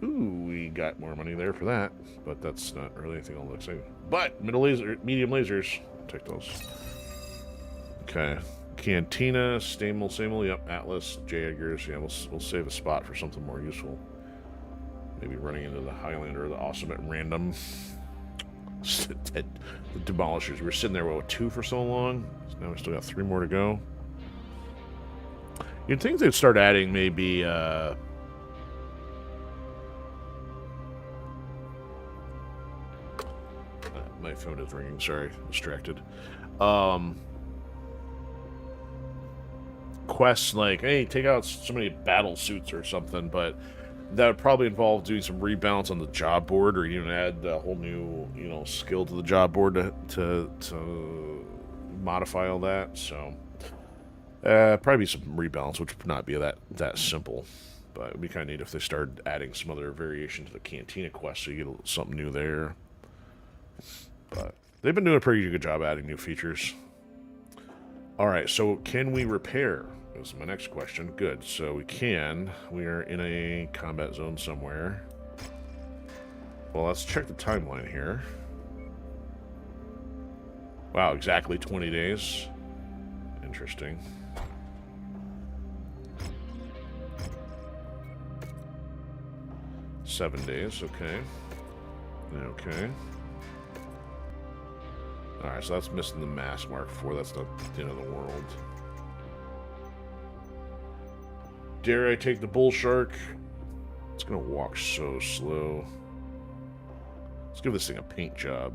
Ooh, we got more money there for that, but that's not really anything all that exciting. But medium lasers, take those. Okay. Cantina, Stamel, yep, Atlas, J. Edgar's. Yeah, we'll save a spot for something more useful. Maybe running into the Highlander or the Awesome at random. The Demolishers. We were sitting there, with 2 for so long. So now we still got 3 more to go. You'd think they'd start adding maybe, my phone is ringing, sorry, distracted. Quests like, hey, take out so many battle suits or something, but that would probably involve doing some rebalance on the job board, or even add a whole new, skill to the job board to modify all that. So, probably some rebalance, which would not be that simple. But it'd be kind of neat if they started adding some other variation to the Cantina quest, so you get something new there. But they've been doing a pretty good job adding new features. All right, so can we repair? This is my next question. Good, so we can. We are in a combat zone somewhere. Well, let's check the timeline here. Wow, exactly 20 days. Interesting. $7 days, okay. Okay. Alright, so that's missing the mass Mark IV. That's not the end of the world. Dare I take the bull shark? It's gonna walk so slow. Let's give this thing a paint job.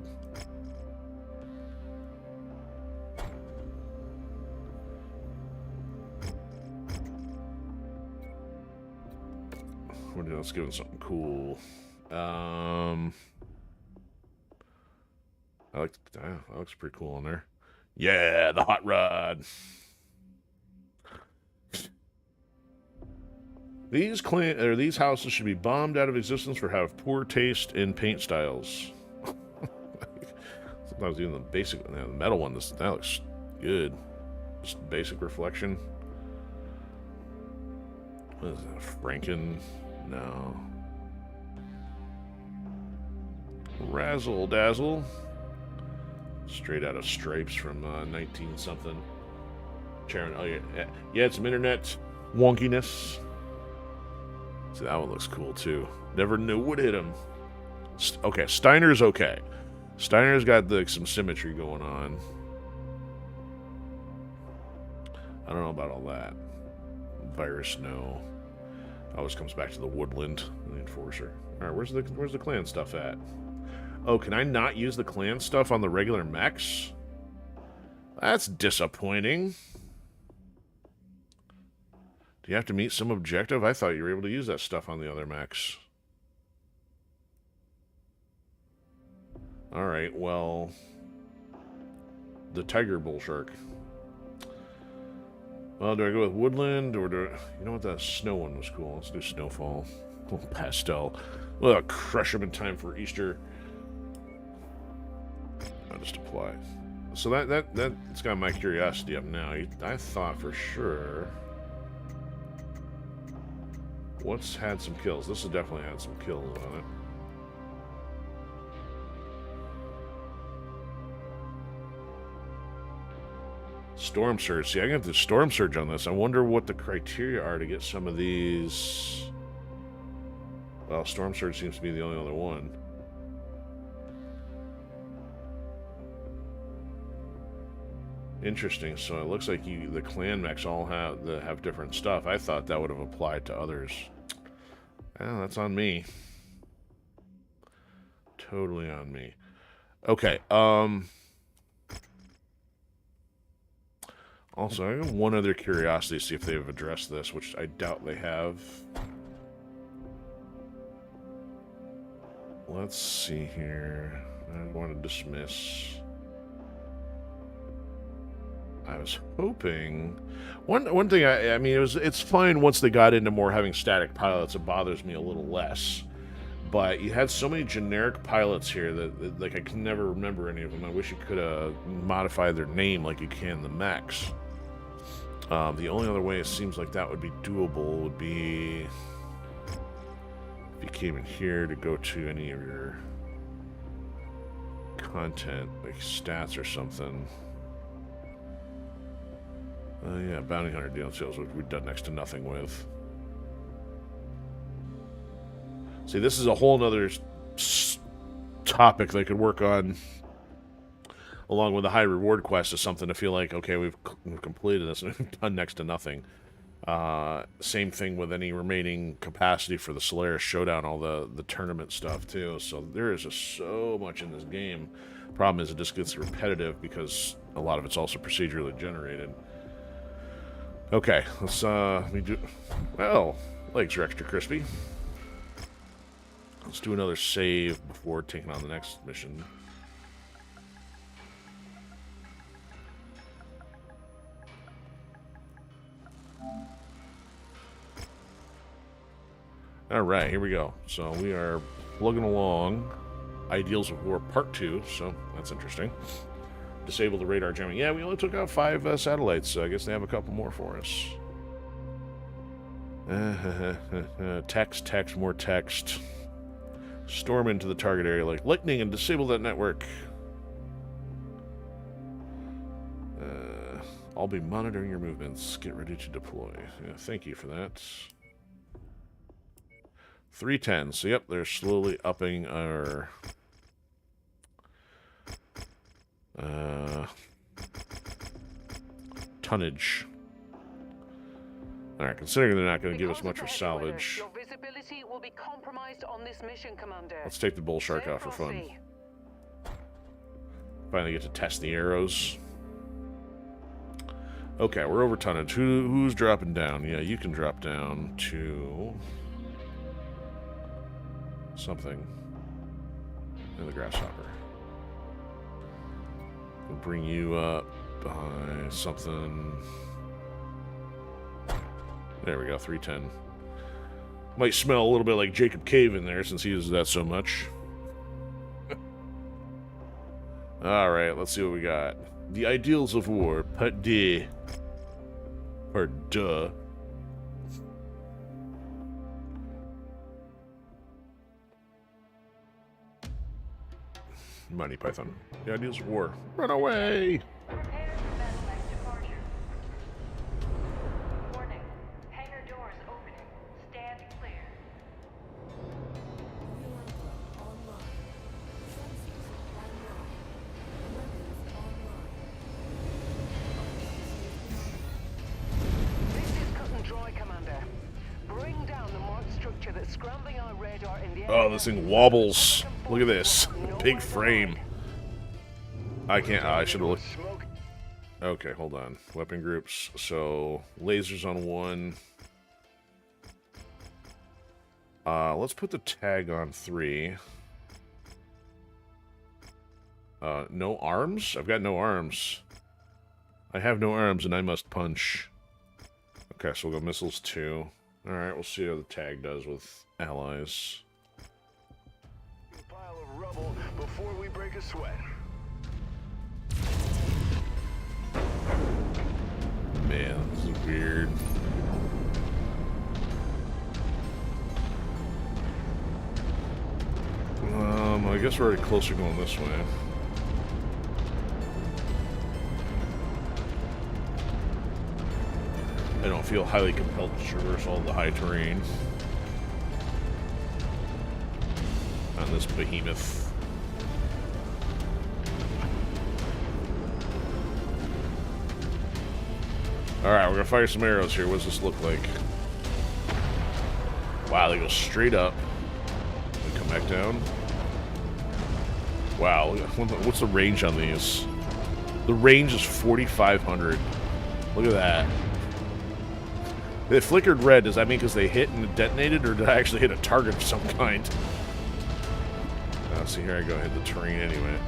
Let's give it something cool. That looks pretty cool on there. Yeah, the hot rod. These houses should be bombed out of existence for have poor taste in paint styles. Sometimes even the metal one, that looks good. Just basic reflection. What is that? Franken? No. Razzle dazzle. Straight out of Stripes from 19-something. Chairman, oh yeah, it's some internet wonkiness. See, that one looks cool too. Never knew what hit him. Okay, Steiner's okay. Steiner's got some symmetry going on. I don't know about all that. Virus, no. Always comes back to the woodland, the enforcer. All right, where's the clan stuff at? Oh, can I not use the clan stuff on the regular mechs? That's disappointing. Do you have to meet some objective? I thought you were able to use that stuff on the other mechs. Alright, well... The tiger bull shark. Well, do I go with woodland, or do I... You know what, that snow one was cool. Let's do snowfall. A little pastel. We'll crush them in time for Easter. I'll just apply. So that's got my curiosity up now. I thought for sure... What's had some kills? This has definitely had some kills on it. Storm Surge. See, I got the Storm Surge on this. I wonder what the criteria are to get some of these. Well, Storm Surge seems to be the only other one. Interesting. So it looks like the clan mechs all have different stuff. I thought that would have applied to others. Well, that's on me. Totally on me. Okay. Also, I have one other curiosity to see if they've addressed this, which I doubt they have. Let's see here. I want to dismiss. I was hoping one thing. I mean, it's fine once they got into more having static pilots. It bothers me a little less. But you had so many generic pilots here that like I can never remember any of them. I wish you could modify their name like you can the mechs. The only other way it seems like that would be doable would be if you came in here to go to any of your content, like stats or something. Yeah, bounty hunter deal sales, which we've done next to nothing with. See, this is a whole nother topic they could work on along with the high reward quest is something to feel like, okay, we've completed this and we've done next to nothing. Same thing with any remaining capacity for the Solaris Showdown, all the tournament stuff too. So there is just so much in this game. Problem is it just gets repetitive because a lot of it's also procedurally generated. Okay, let's well, legs are extra crispy. Let's do another save before taking on the next mission. Alright, here we go. So we are plugging along. Ideals of War Part 2, so that's interesting. Disable the radar jamming. Yeah, we only took out 5 satellites, so I guess they have a couple more for us. Text, more text. Storm into the target area like lightning and disable that network. I'll be monitoring your movements. Get ready to deploy. Yeah, thank you for that. 310. So, yep, they're slowly upping our tonnage. Alright, considering they're not going to give us much for salvage. Your visibility will be compromised on this mission, Commander. Let's take the bull shark out for fun. Finally get to test the arrows. Okay, we're over tonnage. Who's dropping down? Yeah, you can drop down to something in the grasshopper. We'll bring you up by something. There we go, 310. Might smell a little bit like Jacob Cave in there since he uses that so much. Alright, let's see what we got. The Ideals of War, Part D. Part Duh. Monty Python. The Ideals of War. Run away! Prepare for battle-like departure. Warning. Hangar doors opening. Stand clear. This is cut and dry, Commander. Bring down the marked structure that's scrambling our radar in the Oh, this thing wobbles. Look at this. Big frame. I can't. I should have looked. Okay, hold on. Weapon groups. So, lasers on 1. Let's put the tag on 3. No arms? I've got no arms. I have no arms and I must punch. Okay, so we'll go missiles 2. Alright, we'll see how the tag does with allies. Pile of rubble before we break a sweat. Man, this is weird. I guess we're already closer going this way. I don't feel highly compelled to traverse all the high terrain on this behemoth. Alright, we're gonna fire some arrows here. What does this look like? Wow, they go straight up. They come back down. Wow, what's the range on these? The range is 4,500. Look at that. They flickered red. Does that mean because they hit and detonated, or did I actually hit a target of some kind? See, here I go, hit the terrain anyway.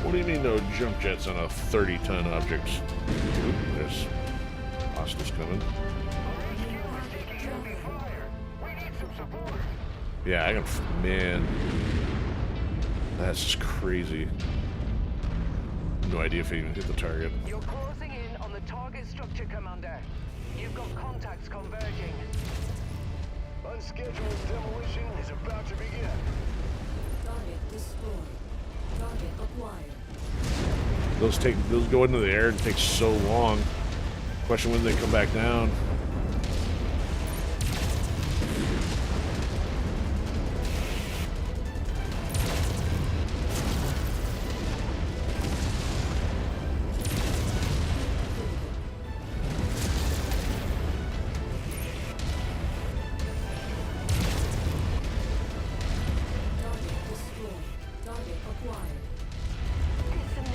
What do you mean no jump jets on a 30-ton object? Oop, there's hostiles coming. Yeah, I can. Man, that's just crazy. No idea if I even hit the target. You're closing in on the target structure, Commander. You've got contacts converging. Unscheduled demolition is about to begin. Target destroyed. Target acquired. Those go into the air and take so long. Question when they come back down.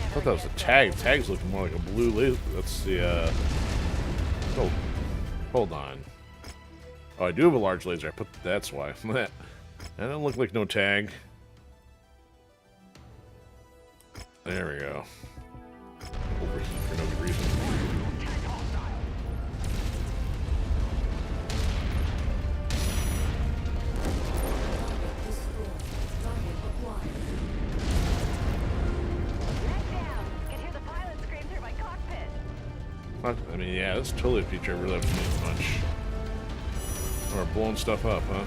I thought that was a tag. Tag's looking more like a blue laser. That's the, Oh, hold on. Oh, I do have a large laser. That's why. That don't look like no tag. There we go. Overheat for no good reason. I mean, yeah, that's totally a feature I really haven't used much. Or blowing stuff up, huh?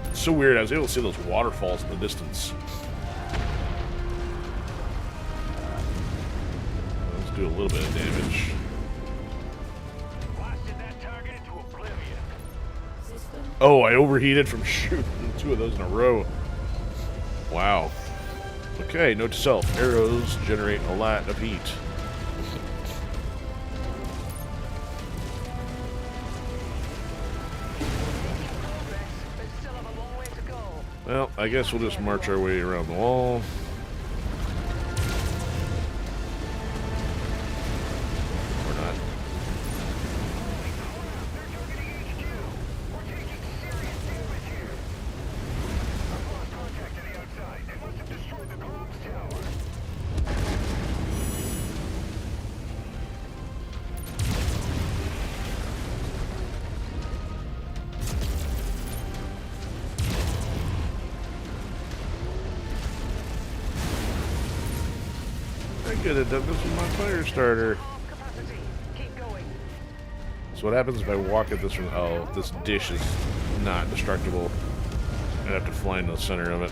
It's so weird. I was able to see those waterfalls in the distance. Let's do a little bit of damage. Blasted that target into oblivion. Oh, I overheated from shooting 2 of those in a row. Wow. Okay, note to self. Arrows generate a lot of heat. Well, I guess we'll just march our way around the wall. Or not. I could have done this with my fire starter. So what happens if I walk at this from... Oh, this dish is not destructible. I'd have to fly into the center of it.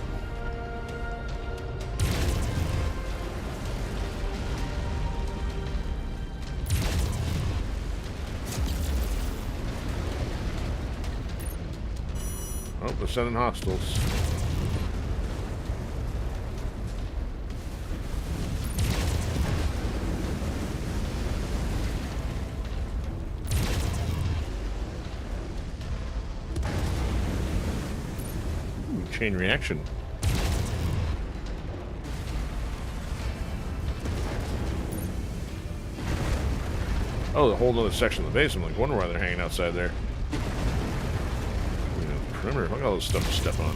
Oh, they're sending hostiles. Chain reaction. Oh, the whole other section of the base. I'm like, wonder why they're hanging outside there. You know, perimeter. Look at all this stuff to step on.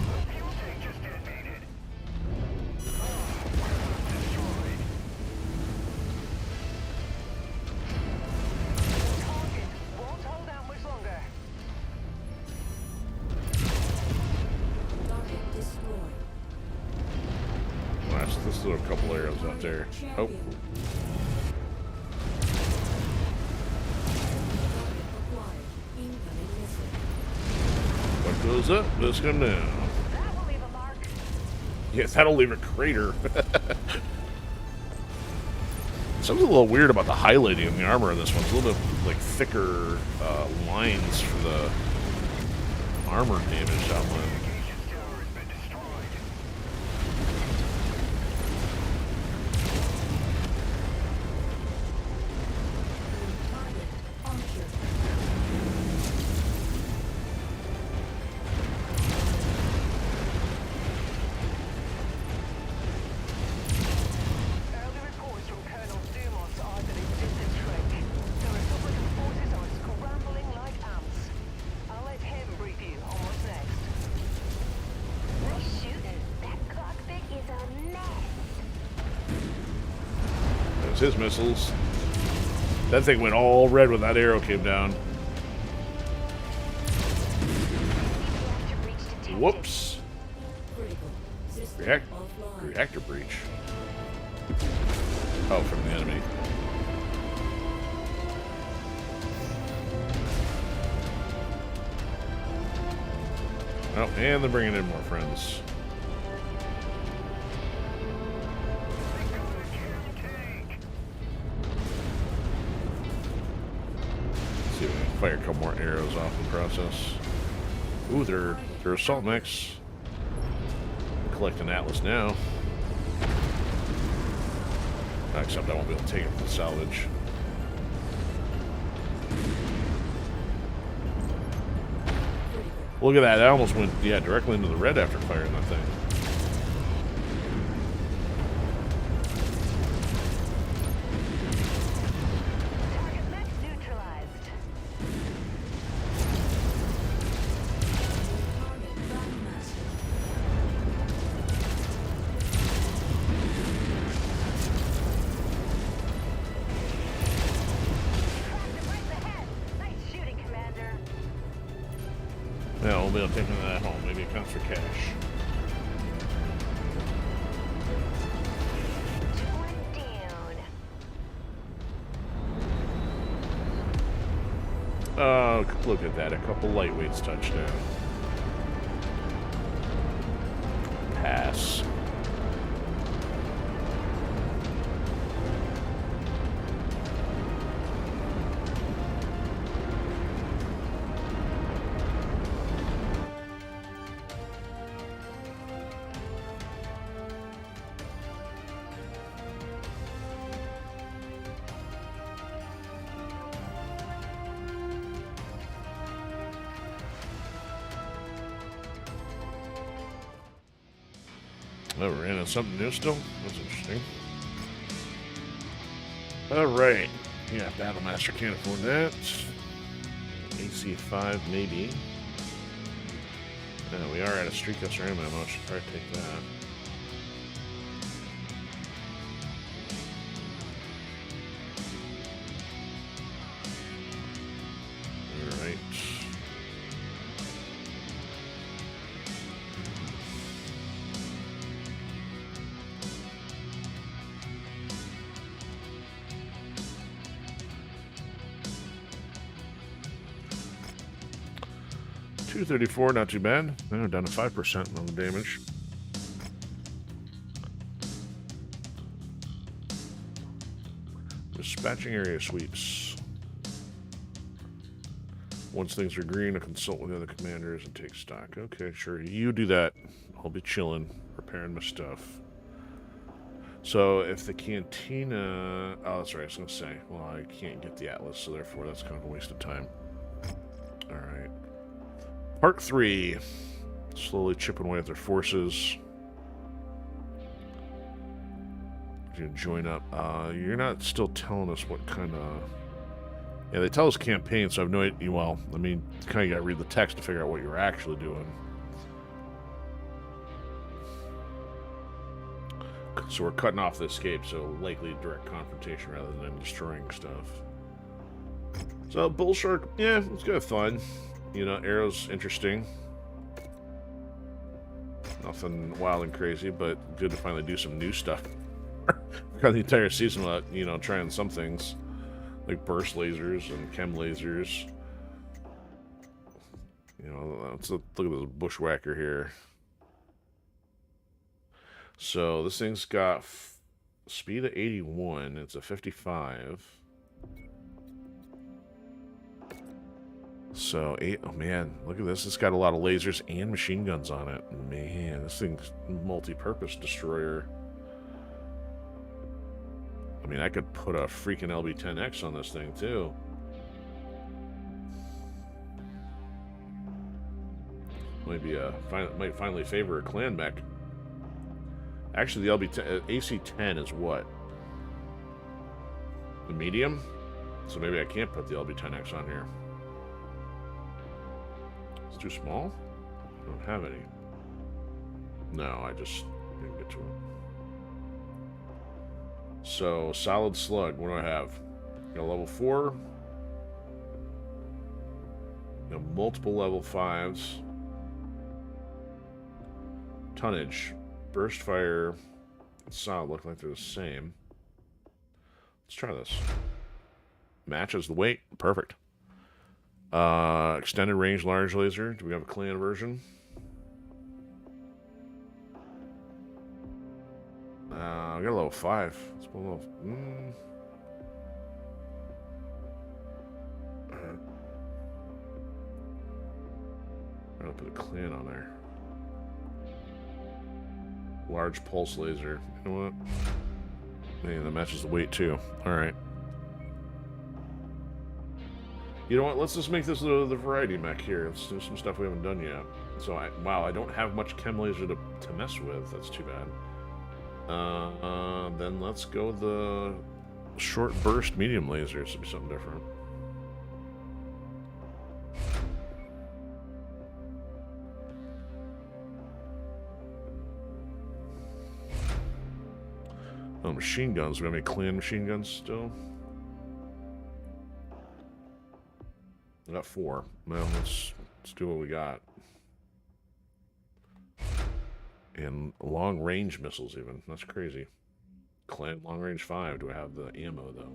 Let's throw a couple arrows out there. Oh. What goes up, let's come down. Yes, that'll leave a crater. Something's a little weird about the highlighting in the armor of this one. It's a little bit like thicker lines for the armor damage outline. his missiles. That thing went all red when that arrow came down. Whoops. Critical. System offline. Reactor breach. Oh, from the enemy. Oh, and they're bringing in more friends. Let's see if we can fire a couple more arrows off in the process. Ooh, they're assault mechs. Collecting Atlas now. Except I won't be able to take it from the salvage. Look at that. I almost went, yeah, directly into the red after firing that thing. Target mech neutralized. Target Grandmaster. Cracked him right in the head. Nice shooting, Commander. Yeah, we'll be able to take that home. Maybe it counts for cash. One down. Oh, look at that. A couple lightweights touchdown. Pass. Oh, we're in something new still? That's interesting. Alright. Yeah, Battlemaster can't afford that. AC5 maybe. We are at a Streetcaster ammo. I should probably take that. Alright. $234, not too bad. Oh, down to 5% on the damage. Dispatching area sweeps. Once things are green, I'll consult with the other commanders and take stock. Okay, sure. You do that. I'll be chilling, preparing my stuff. So if the cantina... Oh, that's right. I was going to say. Well, I can't get the Atlas, so therefore that's kind of a waste of time. Alright. Part 3. Slowly chipping away at their forces. You join up. You're not still telling us what kind of... Yeah, they tell us campaign, so I have no idea. Well, I mean, kind of got to read the text to figure out what you're actually doing. So we're cutting off the escape, so likely direct confrontation rather than destroying stuff. So, Bull Shark, yeah, it's kind of fun. You know, Arrow's interesting. Nothing wild and crazy, but good to finally do some new stuff. Got the entire season without, you know, trying some things. Like burst lasers and chem lasers. You know, let's look at this bushwhacker here. So this thing's got speed of 81. It's a 55. So oh man, look at this. It's got a lot of lasers and machine guns on it. Man, this thing's multi-purpose destroyer. I mean, I could put a freaking LB-10X on this thing too. Might finally favor a clan mech. Actually, the LB-10 AC-10 is what? The medium? So maybe I can't put the LB-10X on here. It's too small? I don't have any. No, I just didn't get to it. So, solid slug. What do I have? Got a level 4. Got multiple level 5s. Tonnage. Burst fire. And solid look like they're the same. Let's try this. Matches the weight. Perfect. Extended range large laser. Do we have a clan version? I got a level 5. Let's pull level. I'm gonna put a clan on there. Large pulse laser. You know what? Man, that matches the weight too. Alright. You know what? Let's just make this the variety mech here. Let's do some stuff we haven't done yet. So, wow, I don't have much chem laser to mess with. That's too bad. Then let's go the short burst medium laser. This would be something different. Oh, machine guns. We have any clan machine guns still? We got 4. Well, let's do what we got. And long range missiles, even. That's crazy. Clan long range 5. Do I have the ammo though?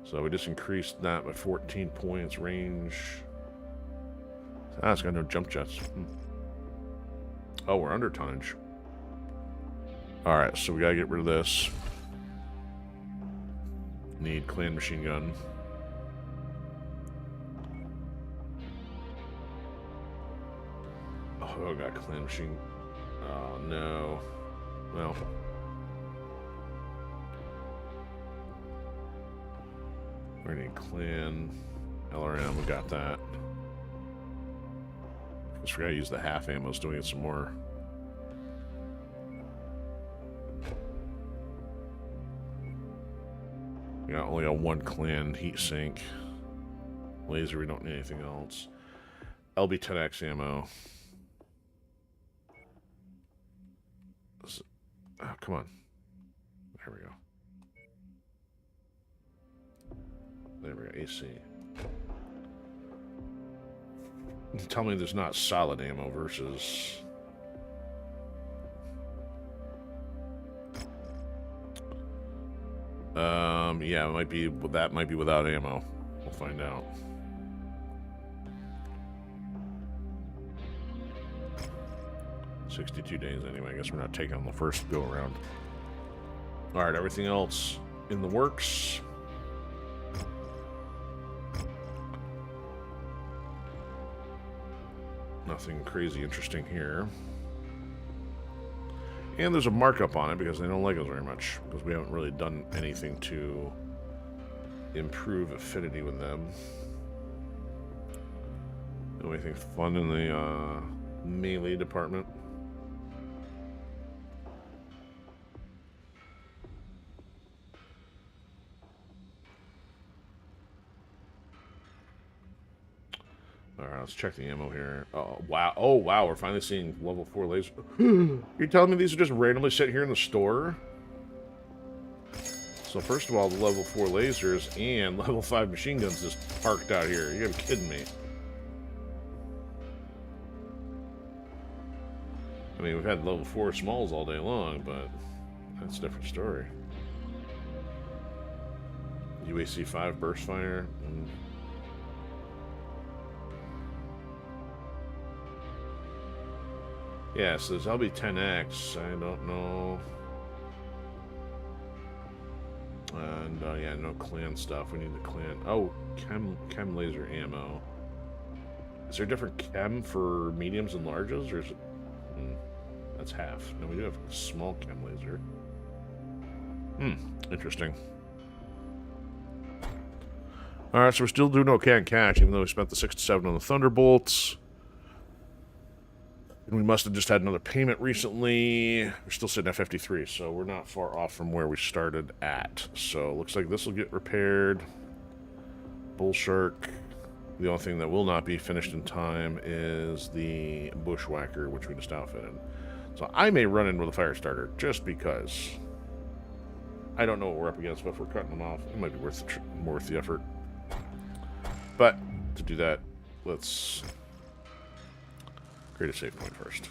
So we just increased that by 14 points. Range. Ah, it's got no jump jets. Oh, we're under tonnage. Alright, so we gotta get rid of this. Need clan machine gun. Oh, got clan machine. Oh, no. Well. We need clan. LRM, we got that. Guess we gotta use the half ammo, so we get some more. We only got 1 clan heat sink. Laser, we don't need anything else. LB-10X ammo. Oh, come on. There we go. There we go. AC. Tell me there's not solid ammo versus... yeah, it might be, that might be without ammo. We'll find out. $62 days anyway. I guess we're not taking on the first go around. Alright, everything else in the works. Nothing crazy interesting here. And there's a markup on it because they don't like us very much. Because we haven't really done anything to improve affinity with them. Anything fun in the melee department? Alright, let's check the ammo here. Oh, wow. Oh, wow. We're finally seeing level 4 laser. You're telling me these are just randomly sitting here in the store? So, first of all, the level 4 lasers and level 5 machine guns just parked out here. You gotta be kidding me. I mean, we've had level 4 smalls all day long, but that's a different story. UAC 5 burst fire. Yeah, so there's LB-10X. I don't know. And, yeah, no clan stuff. We need the clan. Oh, chem laser ammo. Is there different chem for mediums and larges, or is it... that's half. No, we do have a small chem laser. Interesting. Alright, so we're still doing okay on cash, even though we spent the 67 on the Thunderbolts. And we must have just had another payment recently. We're still sitting at 53, so we're not far off from where we started at. So looks like this will get repaired. Bull Shark. The only thing that will not be finished in time is the Bushwhacker, which we just outfitted. So I may run in with a fire starter just because. I don't know what we're up against, but if we're cutting them off, it might be worth the effort. But to do that, let's create a save point first.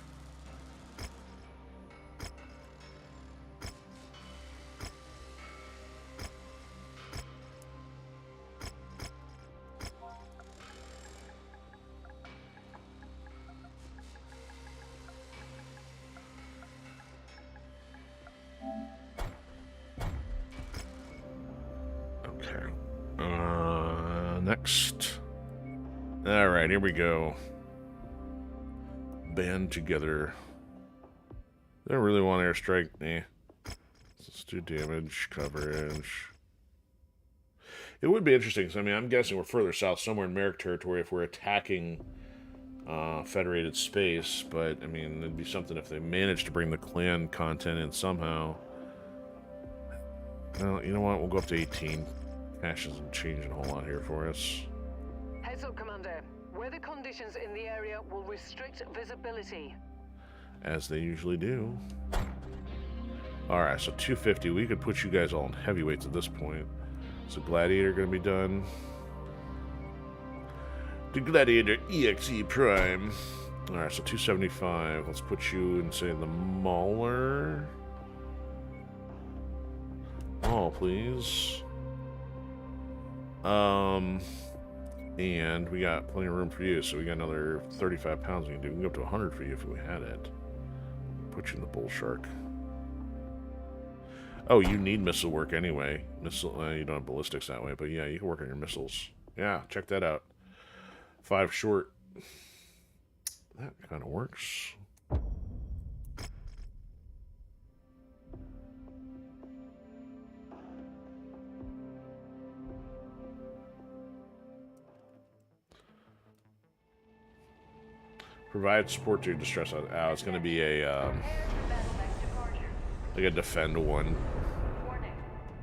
Next. Alright, here we go. Band together. They don't really want airstrike. Nah. Let's do damage, coverage. It would be interesting, because I mean, I'm guessing we're further south, somewhere in Merc territory, if we're attacking Federated space, but I mean, it'd be something if they managed to bring the clan content in somehow. Well, you know what? We'll go up to 18. Cash isn't changing a whole lot here for us. Heads up, Commander. Weather conditions in the area will restrict visibility. As they usually do. Alright, so 250. We could put you guys all in heavyweights at this point. So Gladiator going to be done. The Gladiator EXE Prime. Alright, so 275. Let's put you in, say, the Mauler. Oh, please. And we got plenty of room for you, so we got another 35 pounds we can do. We can go up to 100 for you if we had it. Put you in the Bull Shark. Oh, you need missile work anyway. You don't have ballistics that way, but yeah, you can work on your missiles. Yeah, check that out. 5 short. That kind of works. Provide support to distress. Oh, it's going to be a like a defend one.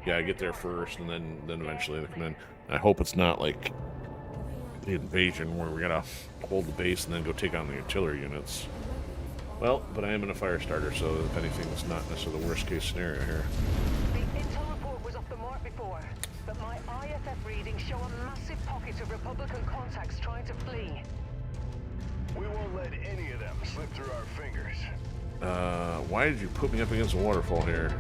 Yeah, I get there first, and then eventually they come in. I hope it's not like the invasion where we gotta hold the base and then go take on the artillery units. Well, but I am in a fire starter, so if anything, it's not necessarily the worst case scenario here. The intel report was off the mark before, but my IFF readings show a massive pocket of Republican contacts trying to flee. We won't let any of them slip through our fingers. Why did you put me up against a waterfall here?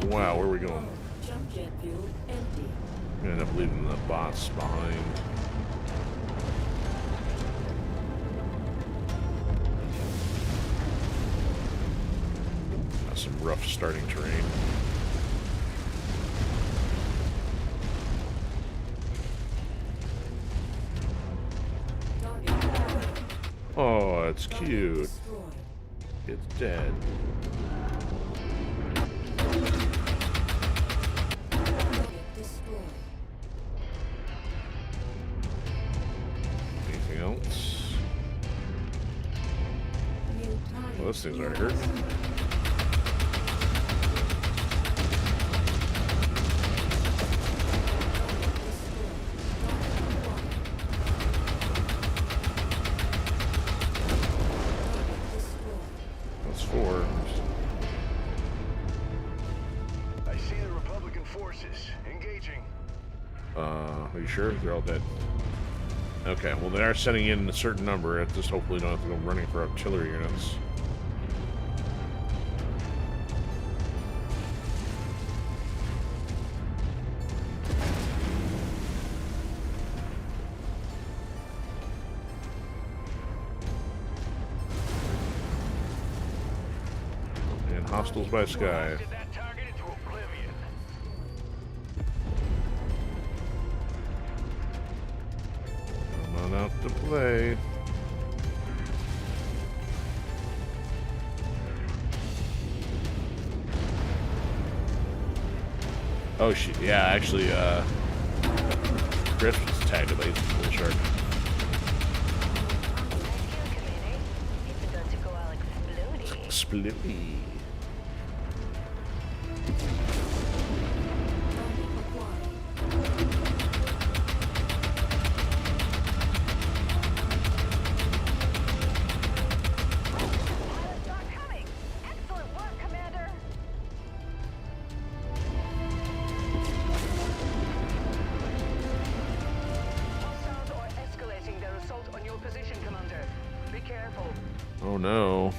Wow, where are we going? Jump jet fuel empty. I'm gonna end up leaving the bots behind. Got some rough starting terrain. Oh, it's cute. It's dead. Anything else? Well, this thing's already hurt. That's 4. I see the Republican forces engaging. Are you sure? They're all dead. Okay, well they are setting in a certain number. I just hopefully don't have to go running for artillery units. And hostiles by sky. Did that target into oblivion. Come on out to play. Oh shit! Yeah, actually, Chris was tagged by the Bull Shark. Splitty. Oh no.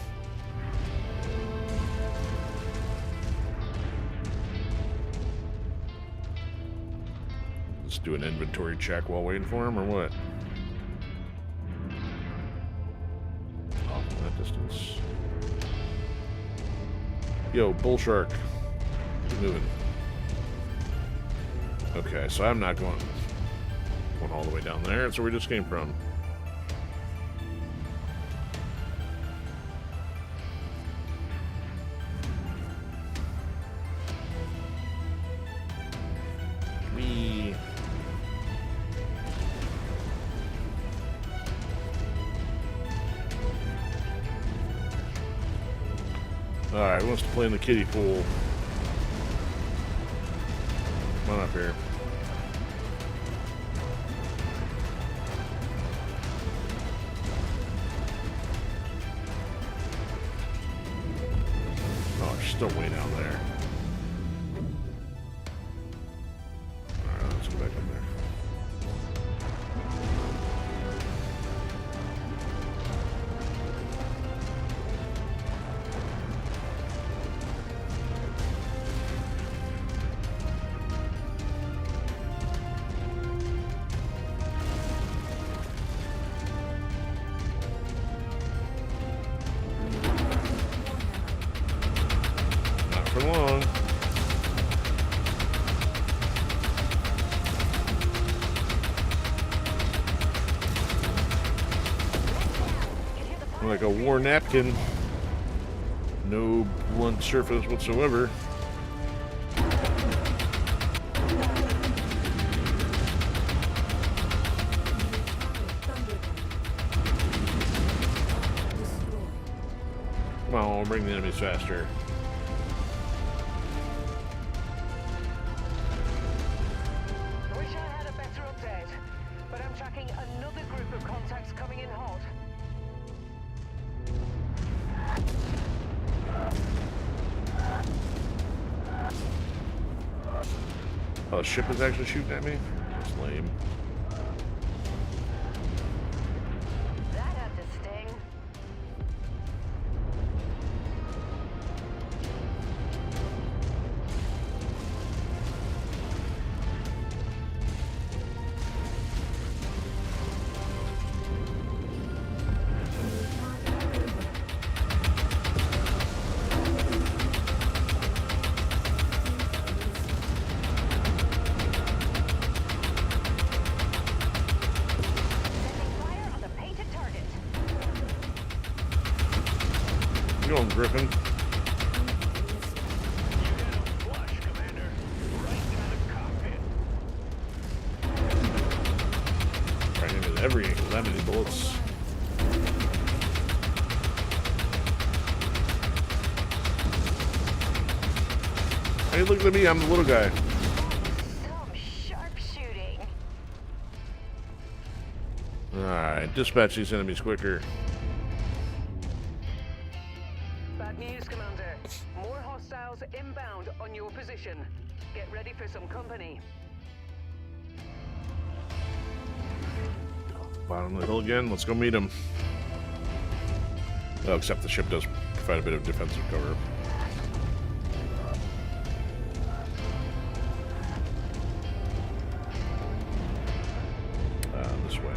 Let's do an inventory check while waiting for him, or what? Oh, from that distance. Yo, bull shark. Keep moving. Okay, so I'm not going all the way down there. That's where we just came from. Me. Alright, who wants to play in the kiddie pool? Come on up here. Oh, she's still way down there. Alright, let's go back up there. Not for long. Like a war napkin. No blunt surface whatsoever. Come on, we'll bring the enemies faster. Wish I had a better update, but I'm tracking another group of contacts coming in hot. Oh, the ship is actually shooting at me? That's lame. That had to sting. Sending fire on the painted target. You going, Griffin? You got him flush, Commander. Right in the cockpit. Right into every angle. That many bullets. Hey, look at me. I'm the little guy. Some sharpshooting. Alright, dispatch these enemies quicker. Bad news, Commander. More hostiles inbound on your position. Get ready for some company. Bottom of the hill again. Let's go meet him. Oh, except the ship does provide a bit of defensive cover. This way.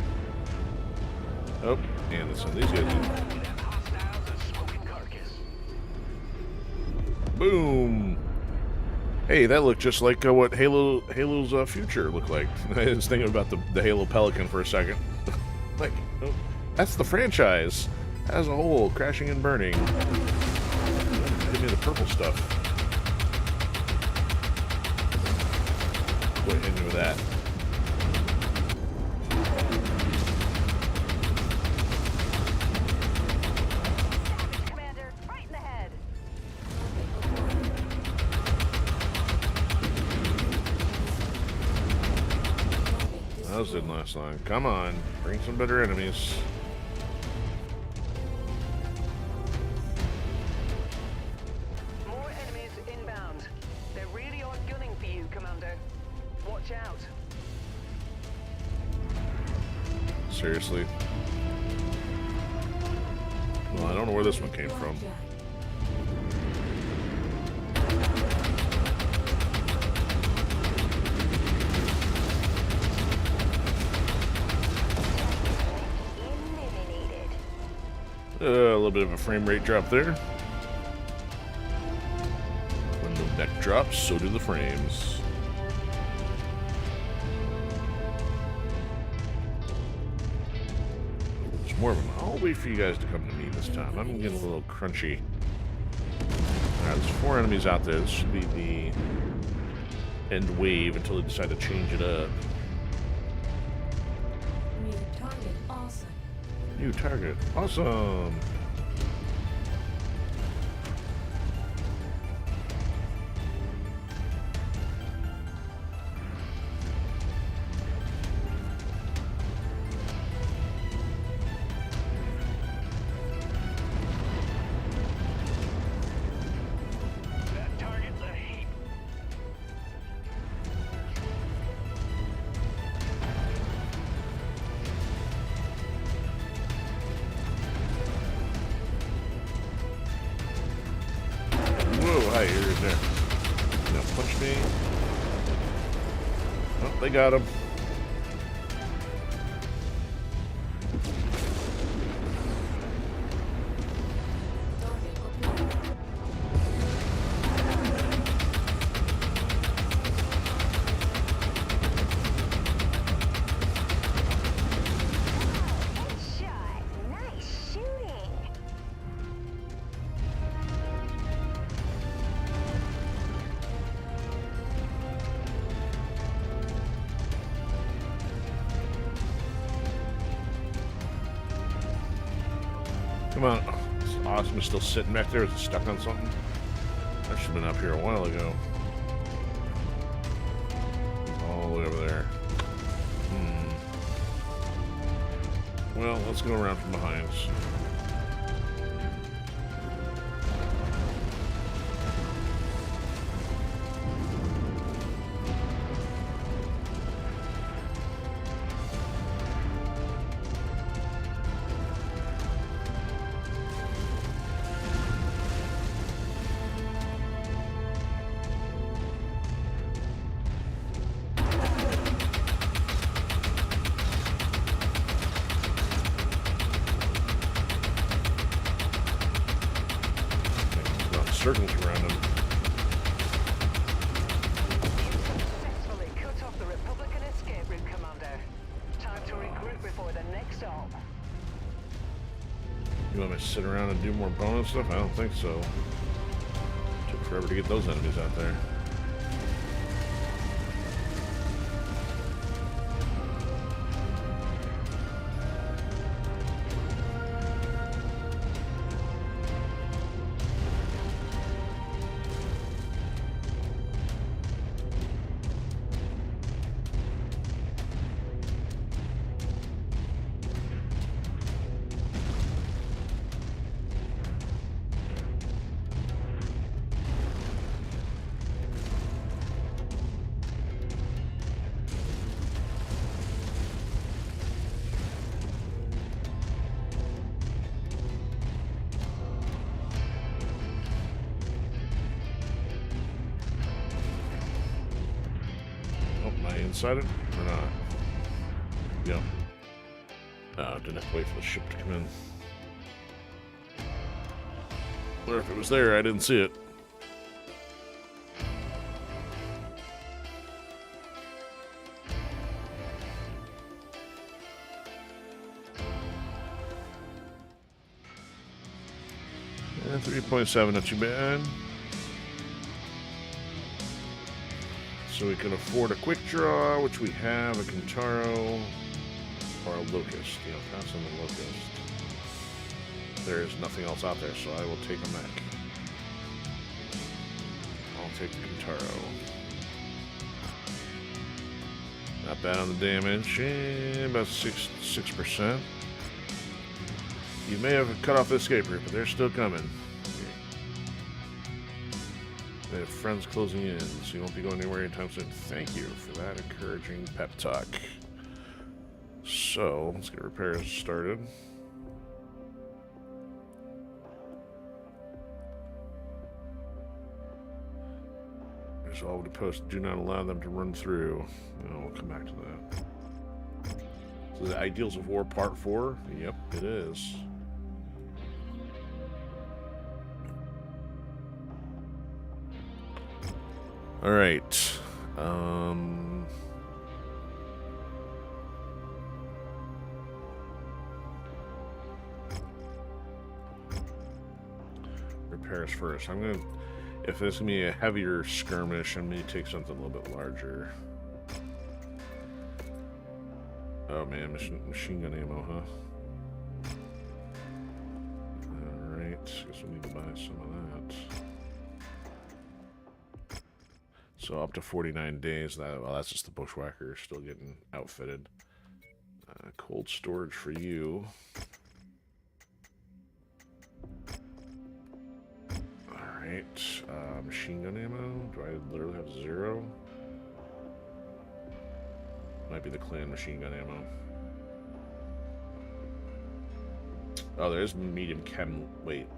Oh, and let's send these guys in. Them hostiles a smoking carcass. Boom! Hey, that looked just like what Halo's future looked like. I was thinking about the Halo Pelican for a second. Like, oh, that's the franchise as a whole, crashing and burning. Give me the purple stuff. Go ahead with that. Savage, Commander. Right in the head. Those didn't last long. Come on, bring some better enemies. More enemies inbound. They really are gunning for you, Commander. Watch out. Seriously. Well, I don't know where this one came from. A little bit of a frame rate drop there. When the mech drops, so do the frames. There's more of them. I'll wait for you guys to come to me this time. I'm getting a little crunchy. Alright, there's 4 enemies out there. This should be the end wave until they decide to change it up. New target awesome. New target. Awesome. That target's a heap. Whoa, hi, you're in there. Now punch me. Oh, they got him. Target acquired. Headshot. Nice shooting. Come on. This Awesome is still sitting back there. Is it stuck on something? I should have been up here a while ago. All the way over there. Well, let's go around from behind. Circles around him. Successfully cut off the Republican escape route, Commander. Time to regroup before the next op. You want me to sit around and do more bonus stuff? I don't think so. Took forever to get those enemies out there. Inside it or not? Yeah. Oh, didn't have to wait for the ship to come in. Or if it was there, I didn't see it. Yeah, 3.7, not too bad. So we can afford a quick draw, which we have, a Kintaro, or a Locust. You know, pass on the Locust. There is nothing else out there, so I will take a mech. I'll take the Kintaro. Not bad on the damage, about 6%. You may have cut off the escape route, but they're still coming. They have friends closing in, so you won't be going anywhere anytime soon. Thank you for that encouraging pep talk. So, let's get repairs started. Resolve to post. Do not allow them to run through. No, we'll come back to that. So the Ideals of War Part 4? Yep, it is. Alright. Repairs first. I'm gonna... If this is gonna be a heavier skirmish, I'm gonna take something a little bit larger. Oh man, machine gun ammo, huh? Alright, guess we need to buy some of that. So up to 49 days. Well, that's just the bushwhacker still getting outfitted. Cold storage for you. Alright, machine gun ammo. Do I literally have 0? Might be the clan machine gun ammo. Oh, there's medium chem. Wait.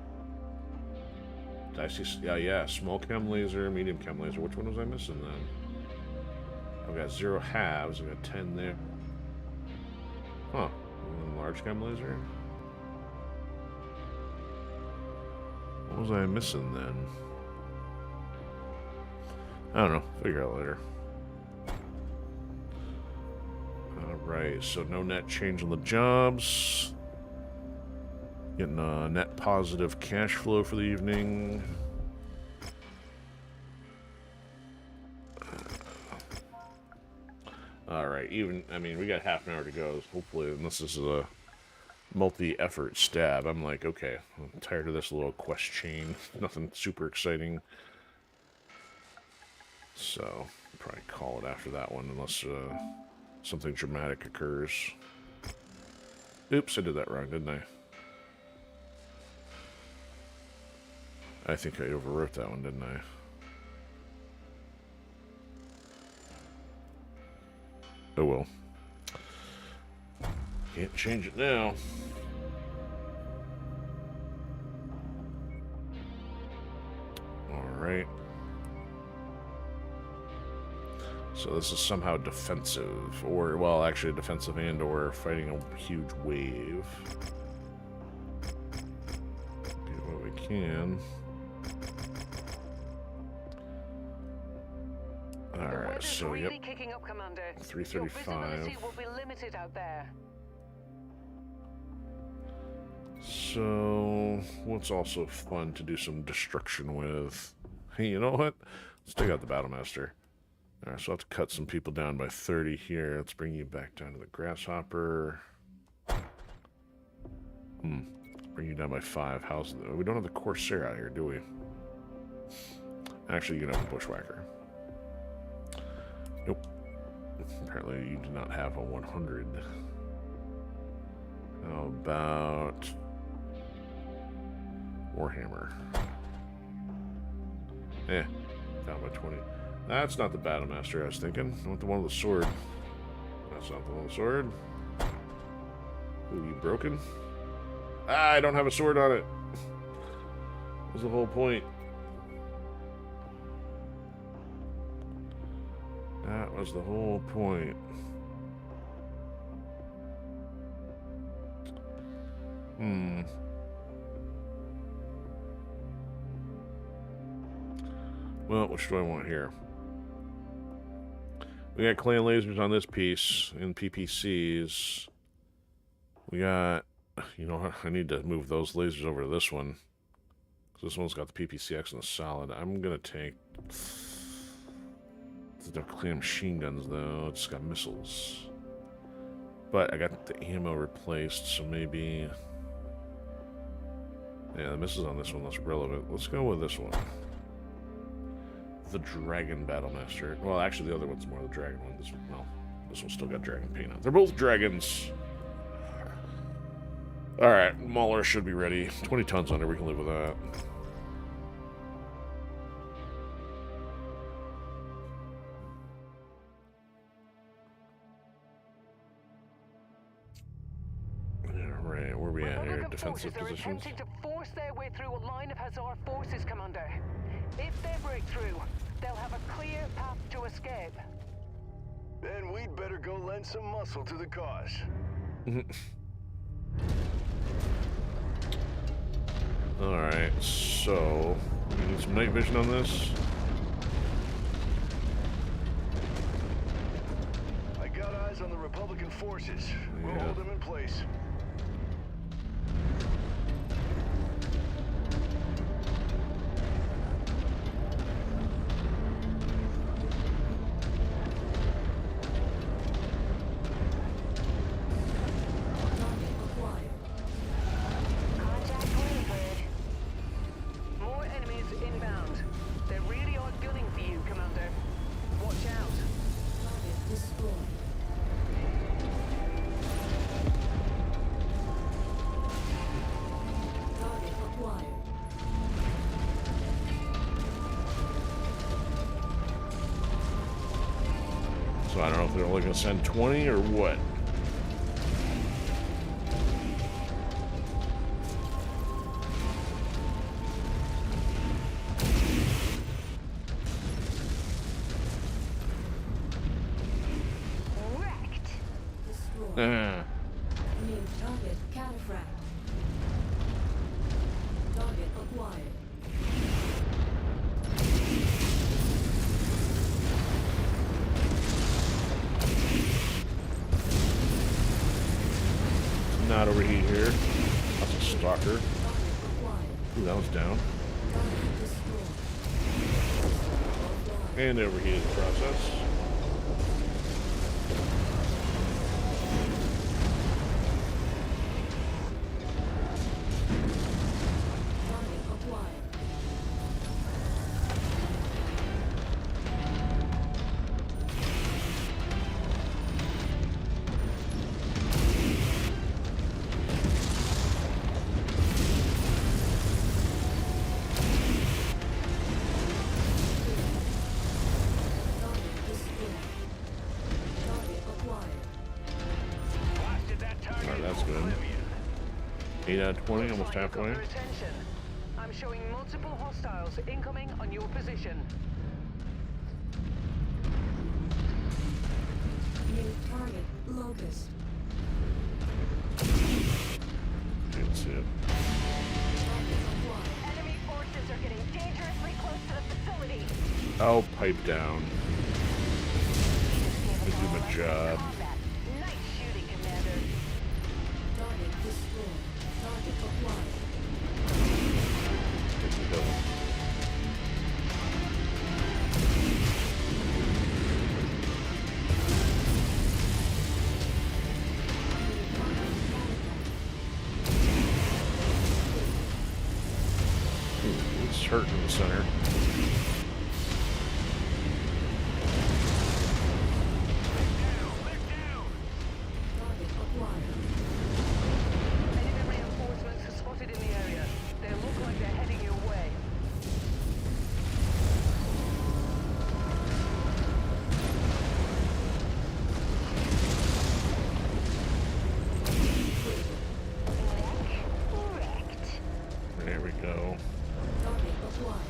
Did I see? Yeah. Small chem laser, medium chem laser. Which one was I missing then? I've got 0 halves. I've got 10 there. Huh. Large chem laser? What was I missing then? I don't know. Figure out later. Alright, so no net change on the jobs. Getting a net positive cash flow for the evening. Alright, I mean, we got half an hour to go. Hopefully, unless this is a multi-effort stab, I'm like, okay, I'm tired of this little quest chain. Nothing super exciting. So, I'll probably call it after that one, unless something dramatic occurs. Oops, I did that wrong, didn't I? I think I overwrote that one, didn't I? Oh well. Can't change it now. Alright. So this is somehow defensive. Or, well, actually defensive and or fighting a huge wave. Do what we can. Alright, so really yep. kicking up, Commander. 335. Your visibility will be limited out there. So, what's also fun to do some destruction with? Hey, you know what? Let's take out the Battlemaster. Alright, so I'll have to cut some people down by 30 here. Let's bring you back down to the Grasshopper. Bring you down by 5. We don't have the Corsair out here, do we? Actually, you can have a Bushwhacker. Nope. Apparently you do not have a 100. How about Warhammer? Down by 20. That's not the Battlemaster I was thinking. I want the one with the sword. That's not the one with the sword. Ooh, you broken? Ah, I don't have a sword on it. That's the whole point. That was the whole point. Well, which do I want here? We got clan lasers on this piece and PPCs. We got, you know, I need to move those lasers over to this one. This one's got the PPCX and the solid. I'm gonna take the clan machine guns though. It's got missiles, but I got the ammo replaced, so maybe yeah, the missiles on this one less relevant. Let's go with this one, the Dragon Battlemaster. Well, actually, the other one's more the Dragon one. This one, well, this one's still got Dragon paint on. They're both dragons. All right, Mauler should be ready. 20 tons under. We can live with that. Alright, where are we at here? Defensive positions? Attempting to force their way through a line of Hazar forces, Commander. If they break through, they'll have a clear path to escape. Then we'd better go lend some muscle to the cause. Alright, so we need some night vision on this. I got eyes on the Republican forces. We'll Yeah. hold them in place. Target acquired. Contact cleared. More enemies inbound. They're really outgunning for you, Commander. Watch out. Target destroyed. Target acquired. So I don't know if they're only going to send 20 or what. Wrecked. Destroyed. New target cataphract. Target acquired. Not overheat here. That's a stalker. Target acquired. Ooh, that was down. Target destroyed. And overheated in the process. Target acquired. Target destroyed. Target acquired. Blasted that target. Alright, that's good. Oblivion. 8 out of 20, almost Looks like you've got halfway. their attention. I'm showing multiple hostiles incoming on your position. New target locust. Can't see it. Target acquired. Enemy forces are getting dangerously close to the facility. Oh, pipe down. They do my job. Combat. Nice shooting, Commander. Target destroyed. Target acquired. Guess it doesn't. Ooh, it's hurt in the center. Target acquired. Enemy reinforcements are spotted in the area. They look like they're heading your way. Wrecked. There we go. Target acquired.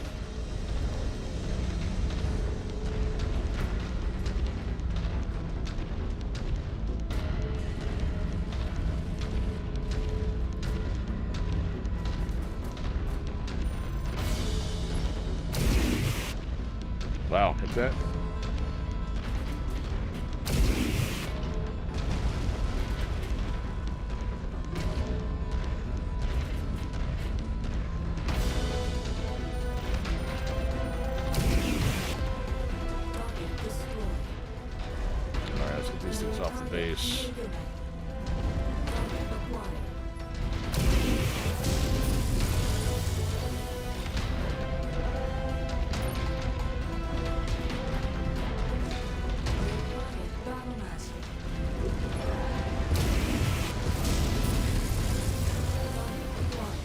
Wow, hit that. Target destroyed. Alright, let's get these things off the base. Target acquired. Target battlemaster. Target acquired.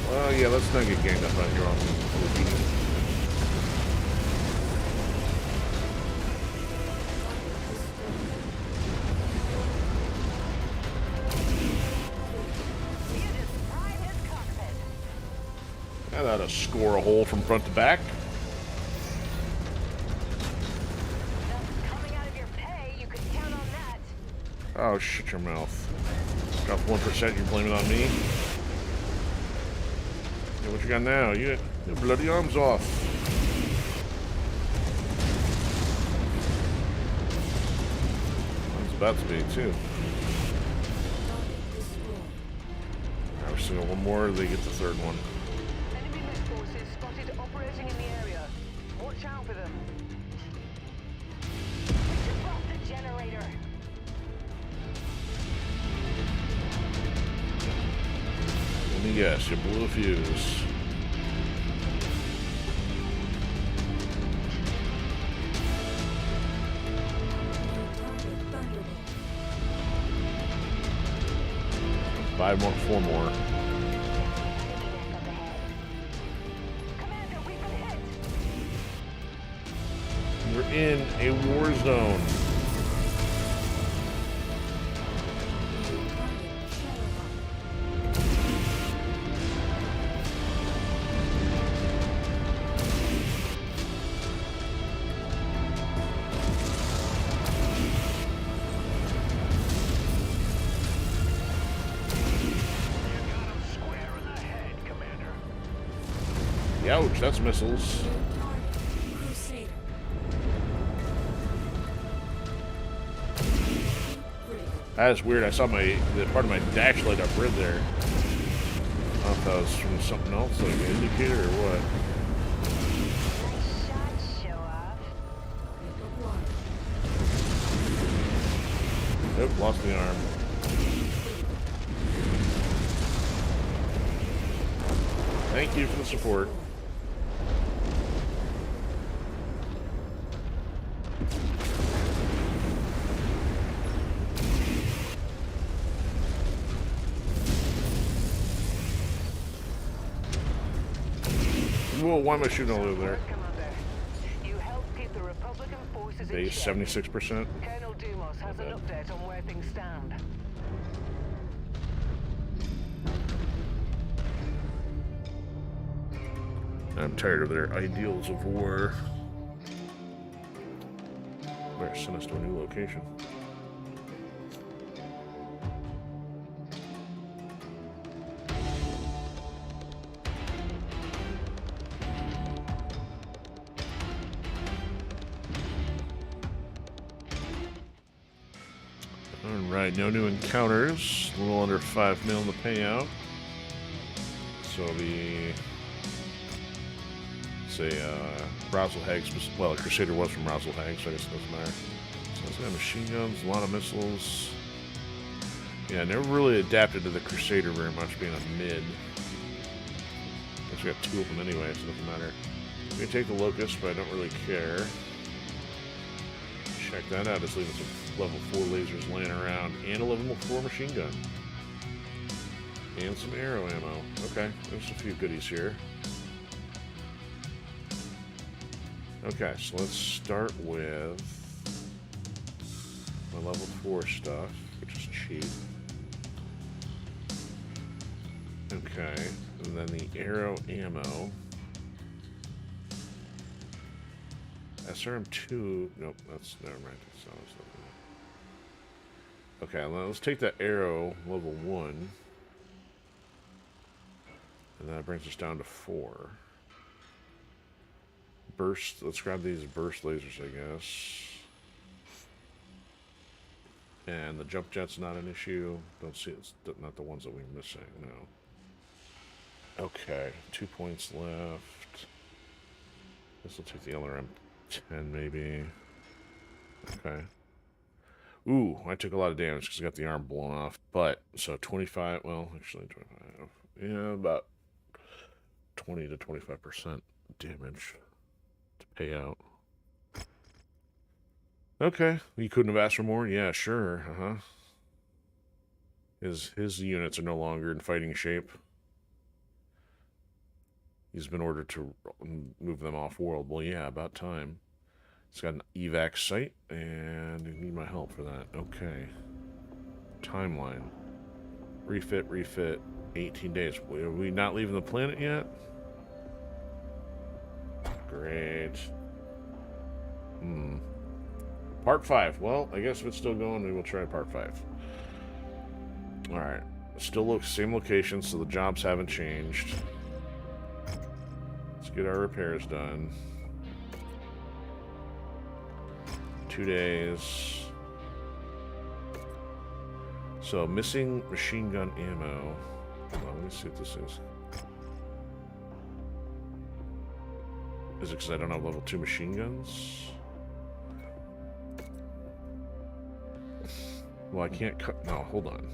Well, yeah, let's not get ganged up on here on overheating. Target destroyed. That ought to score a hole from front to back. That's coming out of your pay. You can count on that. Oh, shut your mouth. Got 1%, you're blaming it on me? Yeah, what you got now? You got your bloody arms off. Mine's about to be, too. Alright, we're still got one more, they get the third one. Enemy mech forces spotted operating in the area. Watch out for them. We just lost the generator. Let me guess, you blew a fuse. Five more, four more. Commander, we've been hit. We're in a war zone. Ouch, that's missiles. Crusader. That's weird. I saw the part of my dash light up red there. I don't know if that was from something else, like an indicator or what. Nice shot, show off. Nope, lost the arm. Thank you for the support. Whoa, why am I shooting all over there? Commander, you helped keep the Republican forces in Base check. 76%. Colonel Dumas has an update on where things stand. I'm tired of their ideals of war. Better send us to a new location. Alright, no new encounters. A little under 5 mil in the payout. So the Razzlehags, well, a Crusader was from Razzlehags, so I guess it doesn't matter. So it's got machine guns, a lot of missiles. Yeah, never really adapted to the Crusader very much, being a mid. Guess we got two of them anyway, so it doesn't matter. I'm gonna take the Locust, but I don't really care. Check that out, just leaving some level 4 lasers laying around, and a level 4 machine gun. And some arrow ammo. Okay, there's a few goodies here. Okay, so let's start with my level 4 stuff, which is cheap. Okay, and then the arrow ammo. SRM2, nope, that's, never mind. That's not what I was looking at. Okay, well, let's take that arrow, level 1. And that brings us down to 4. Burst, let's grab these burst lasers, I guess. And the jump jet's not an issue. Don't see it's not the ones that we're missing, no. Okay, 2 points left. This will take the LRM 10 maybe. Okay. Ooh, I took a lot of damage because I got the arm blown off. But, so 25, well, actually 25. Yeah, about 20 to 25% damage to pay out. Okay, you couldn't have asked for more? Yeah, sure, His units are no longer in fighting shape. He's been ordered to move them off world. Well, yeah, about time. He's got an evac site, and you need my help for that. Okay. Timeline. Refit, 18 days. Are we not leaving the planet yet? Great. Part 5. Well, I guess if it's still going, we will try part 5. Alright. Still looks same location, so the jobs haven't changed. Let's get our repairs done. 2 days. So, missing machine gun ammo. Hold on, let me see what this is. Is it because I don't have level 2 machine guns? Well, I can't cut. No, hold on.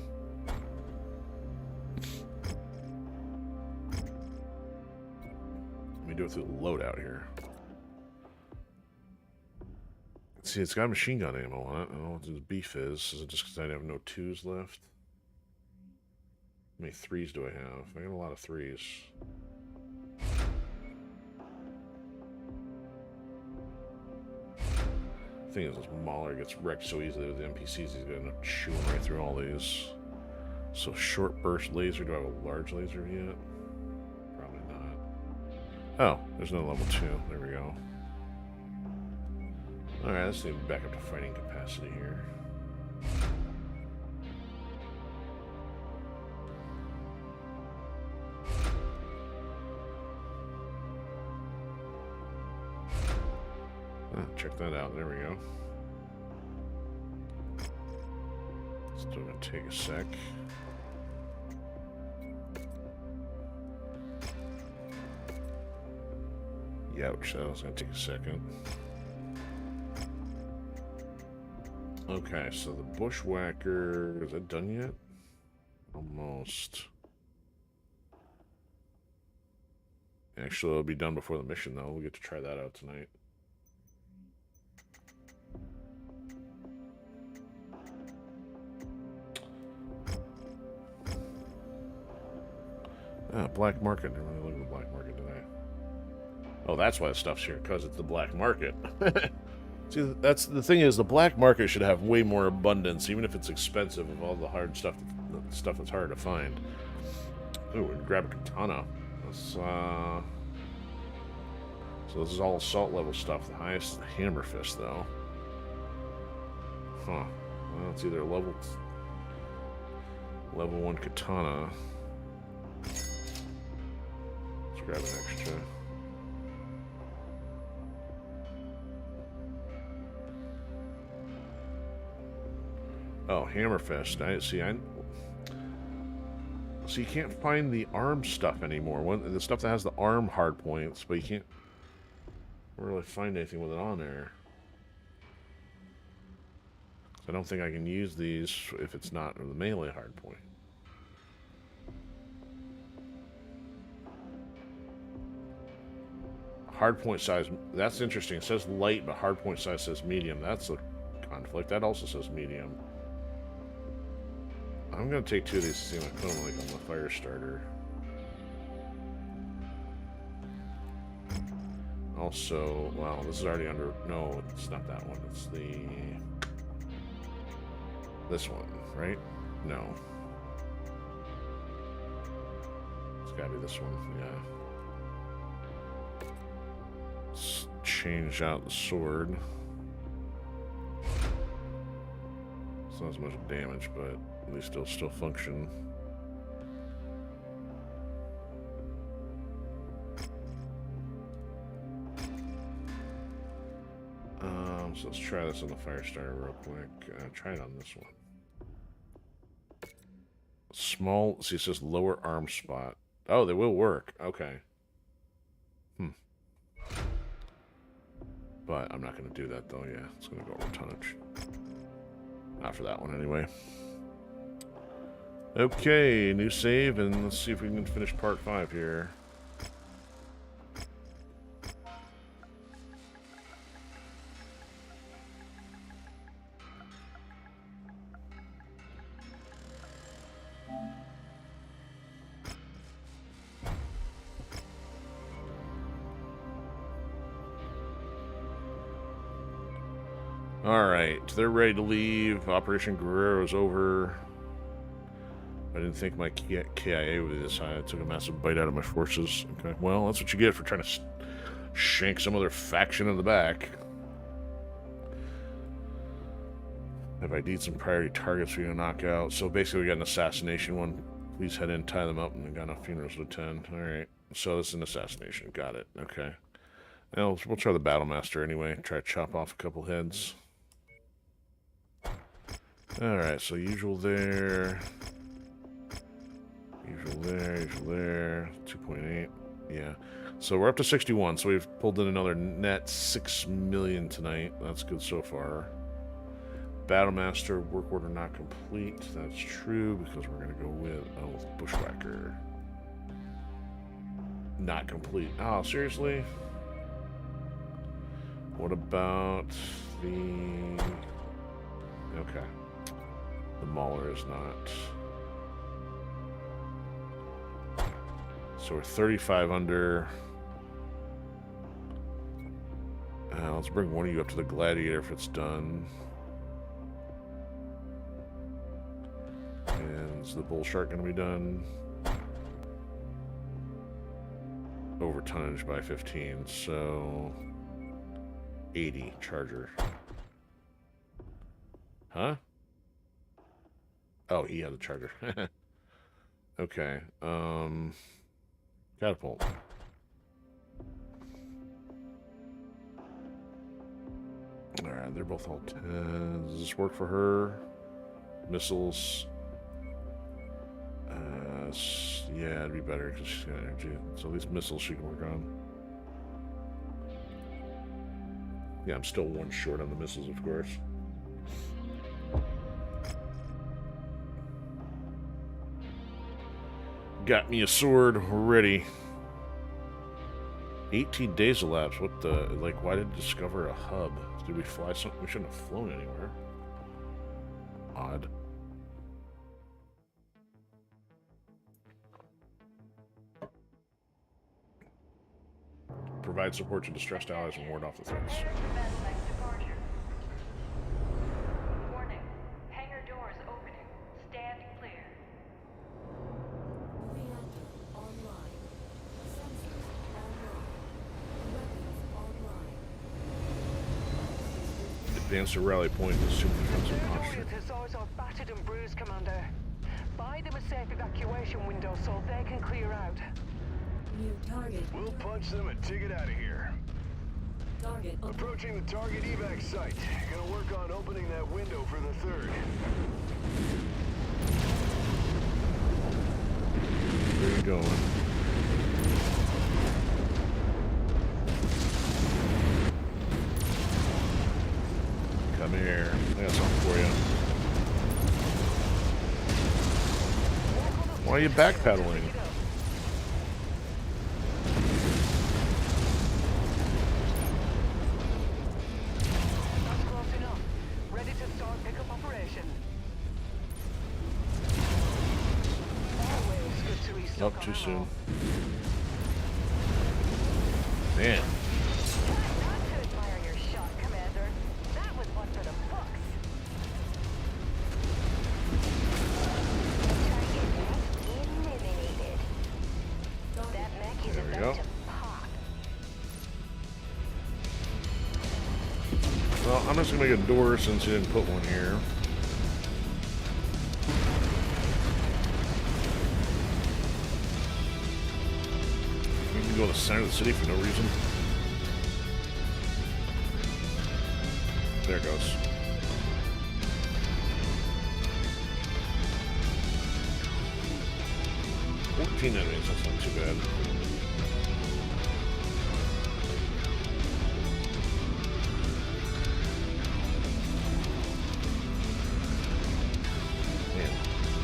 Let me do it through the loadout here. See, it's got machine gun ammo on it. I don't know what the beef is. Is it just because I have no 2s left? How many 3s do I have? I got a lot of 3s. The thing is, this Mauler gets wrecked so easily with the NPCs, he's gonna chew right through all these. So, short burst laser. Do I have a large laser yet? Probably not. Oh, there's no level 2. There we go. Alright, let's see back up to fighting capacity here. Check that out. There we go. Still gonna take a sec. Youch, that was gonna take a second. Okay, so the bushwhacker, is that done yet? Almost. Actually, it'll be done before the mission, though. We'll get to try that out tonight. Ah, black market. Didn't really look at the black market today. Oh, that's why the stuff's here, because it's the black market. See, that's the thing is, the black market should have way more abundance, even if it's expensive, of all the hard stuff, the stuff that's hard to find. Ooh, and grab a katana. Let's, so this is all assault level stuff. The highest hammer fist, though. Huh. Well, it's either level 1 katana. Let's grab an extra. Oh, Hammerfest. So you can't find the arm stuff anymore. The stuff that has the arm hard points, but you can't really find anything with it on there. I don't think I can use these if it's not the melee hard point. Hard point size, that's interesting. It says light, but hard point size says medium. That's a conflict. That also says medium. I'm gonna take 2 of these to see if I put them like on the fire starter. Also, well, this is already under. No, it's not that one. It's this one, right? No. It's gotta be this one. Yeah. Let's change out the sword. It's not as much damage, but at least it'll still function. So let's try this on the fire starter real quick. Try it on this one. Small, see it says lower arm spot. Oh, they will work. Okay. But I'm not going to do that though, yeah. It's going to go over tonnage. Not for that one anyway. Okay, new save, and let's see if we can finish part 5 here. Alright, they're ready to leave. Operation Guerrero is over. I didn't think my KIA would be this high. I took a massive bite out of my forces. Okay, well, that's what you get for trying to shank some other faction in the back. If I need some priority targets we're gonna knock out. So basically we got an assassination one. Please head in, tie them up, and we got enough funerals to attend. Alright. So this is an assassination. Got it. Okay. Well, we'll try the Battlemaster anyway. Try to chop off a couple heads. Alright, so usual there. Usual there, usual there. 2.8. Yeah. So we're up to 61, so we've pulled in another net 6 million tonight. That's good so far. Battlemaster, work order not complete. That's true, because we're going to go with Bushwhacker. Not complete. Oh, seriously? What about the... Okay. The Mauler is not. So we're 35 under. Let's bring one of you up to the Gladiator if it's done. And is the Bull Shark going to be done? Over tonnage by 15, so 80 Charger. Huh? Oh, he had a Charger. Okay. Catapult. Alright, they're both all 10. Does this work for her? Missiles. Yeah, it'd be better because she's got energy. So these missiles she can work on. Yeah, I'm still one short on the missiles, of course. Got me a sword ready. 18 days elapsed. What the... Like, why did it discover a hub? Did we fly something? We shouldn't have flown anywhere. Odd. Provide support to distressed allies and ward off the threats. Warning. Hangar doors opening. Stand clear. Reactor online. Sensors online. Weapons online. Advance to rally point to assume defensive Third posture. Orient Hussars are battered and bruised, Commander. Buy them a safe evacuation window so they can clear out. New target. We'll punch them and take it out of here. Target. Approaching the target evac site. Gonna work on opening that window for the third. Where are you going? Come here. I got something for you. Why are you backpedaling? That's close enough. Ready to start pickup operation. Always good to restock Nope, too on soon. ammo. Man. Not to admire your shot, Commander. That was one for the books. Target mech eliminated. That mech is There we about go. to pop. Well, I'm just gonna make a door since you didn't put one here. We can go to the center of the city for no reason. There it goes. $14 enemies, that's not too bad. Man,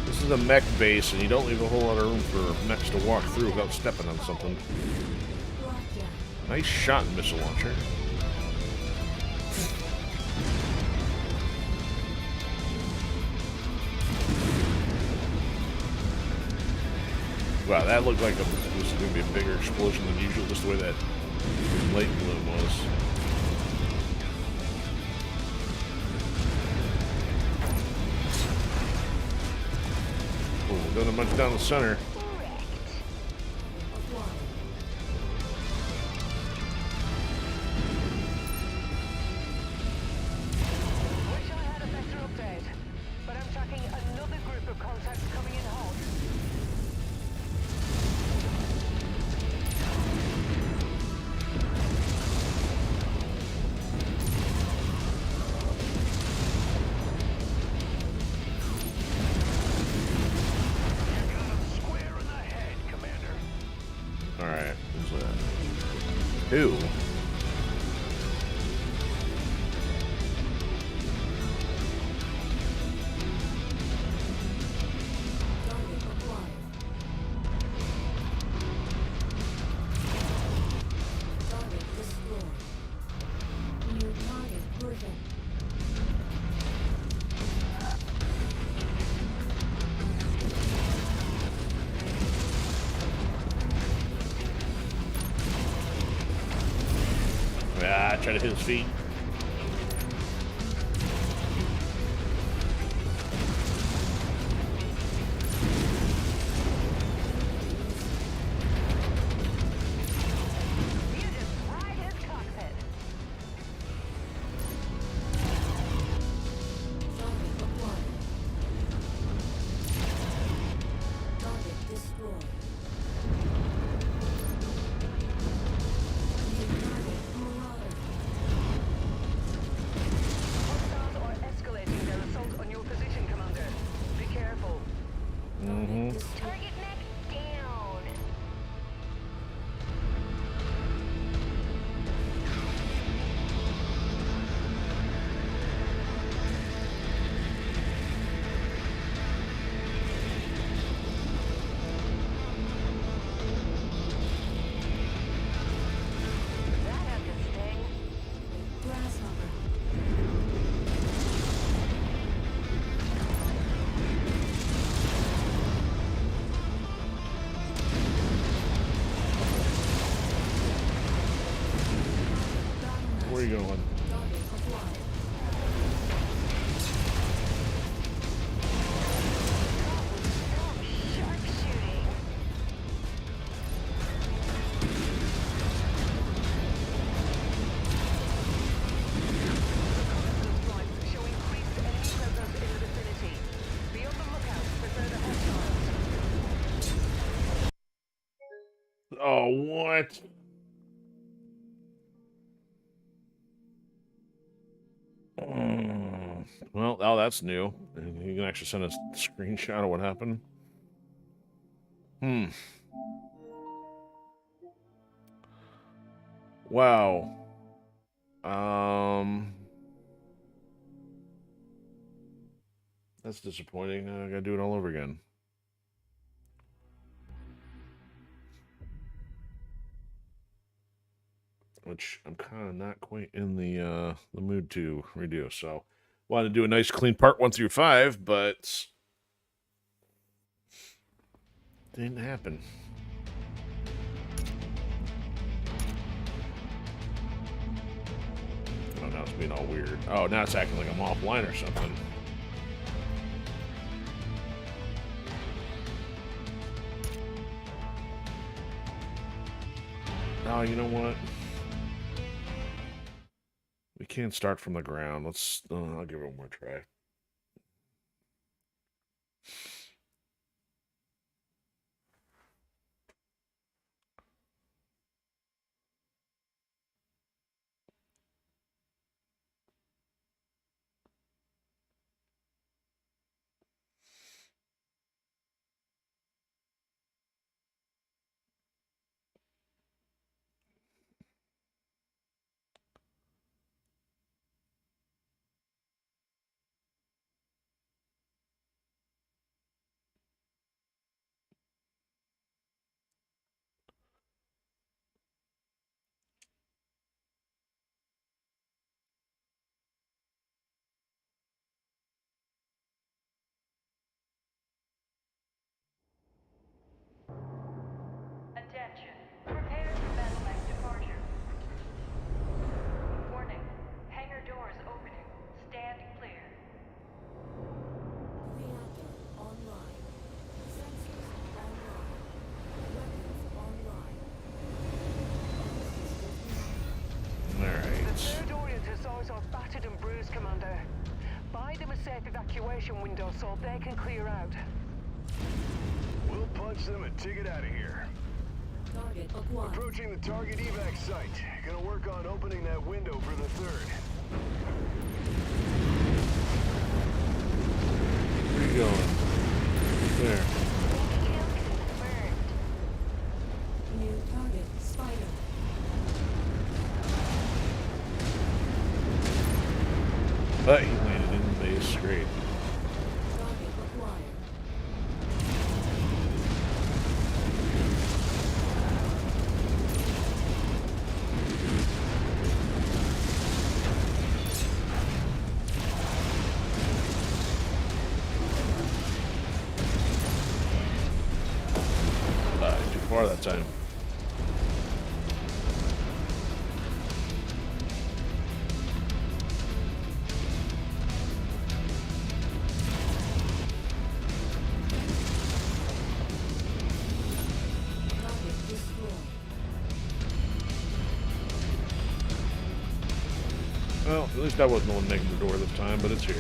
this is a mech base, and you don't leave a whole lot of room for mechs to walk through without stepping on something. Blackjack. Nice shot, missile launcher. Wow, that looked like this was going to be a bigger explosion than usual, just the way that light balloon was. Oh, we're going a bunch down the center. Acquired. 2. Target acquired. Target destroyed. New target proven. Ah, try to hit his feet. You just fried his cockpit. Target acquired. Target destroyed. New target Marauder. Hostiles are escalating their assault on your position, Commander. Be careful. Mm-hmm. Target neck down. That had to sting. Grasshopper. Where are you going? Target acquired. Sharpshooting. Reconnaissance flights show increased enemy presence in the vicinity. Be on the lookout for further hostiles. Oh, what? Well, oh, that's new. You can actually send a screenshot of what happened. Wow. That's disappointing. I gotta do it all over again. Which I'm kind of not quite in the mood to redo. So, wanted to do a nice clean part 1 through 5, but didn't happen. Oh, now it's being all weird. Oh, now it's acting like I'm offline or something. Oh, you know what? We can't start from the ground. Let's. I'll give it one more try. Attention. Prepare for medevac departure. Warning. Hangar doors opening. Stand clear. Reactor online. Sensors online. Weapons online. All The right. third Orient Hussars are battered and bruised, Commander. Buy them a safe evacuation window so they can clear out. We'll punch them and take it out of here. Target acquired. Approaching the target evac site. Gonna work on opening that window for the third. Where you going? There. Kill confirmed. New target Spider. Nice, great. Target acquired. Too far that time. Target destroyed. Well, at least I wasn't the one making the door this time, but it's here.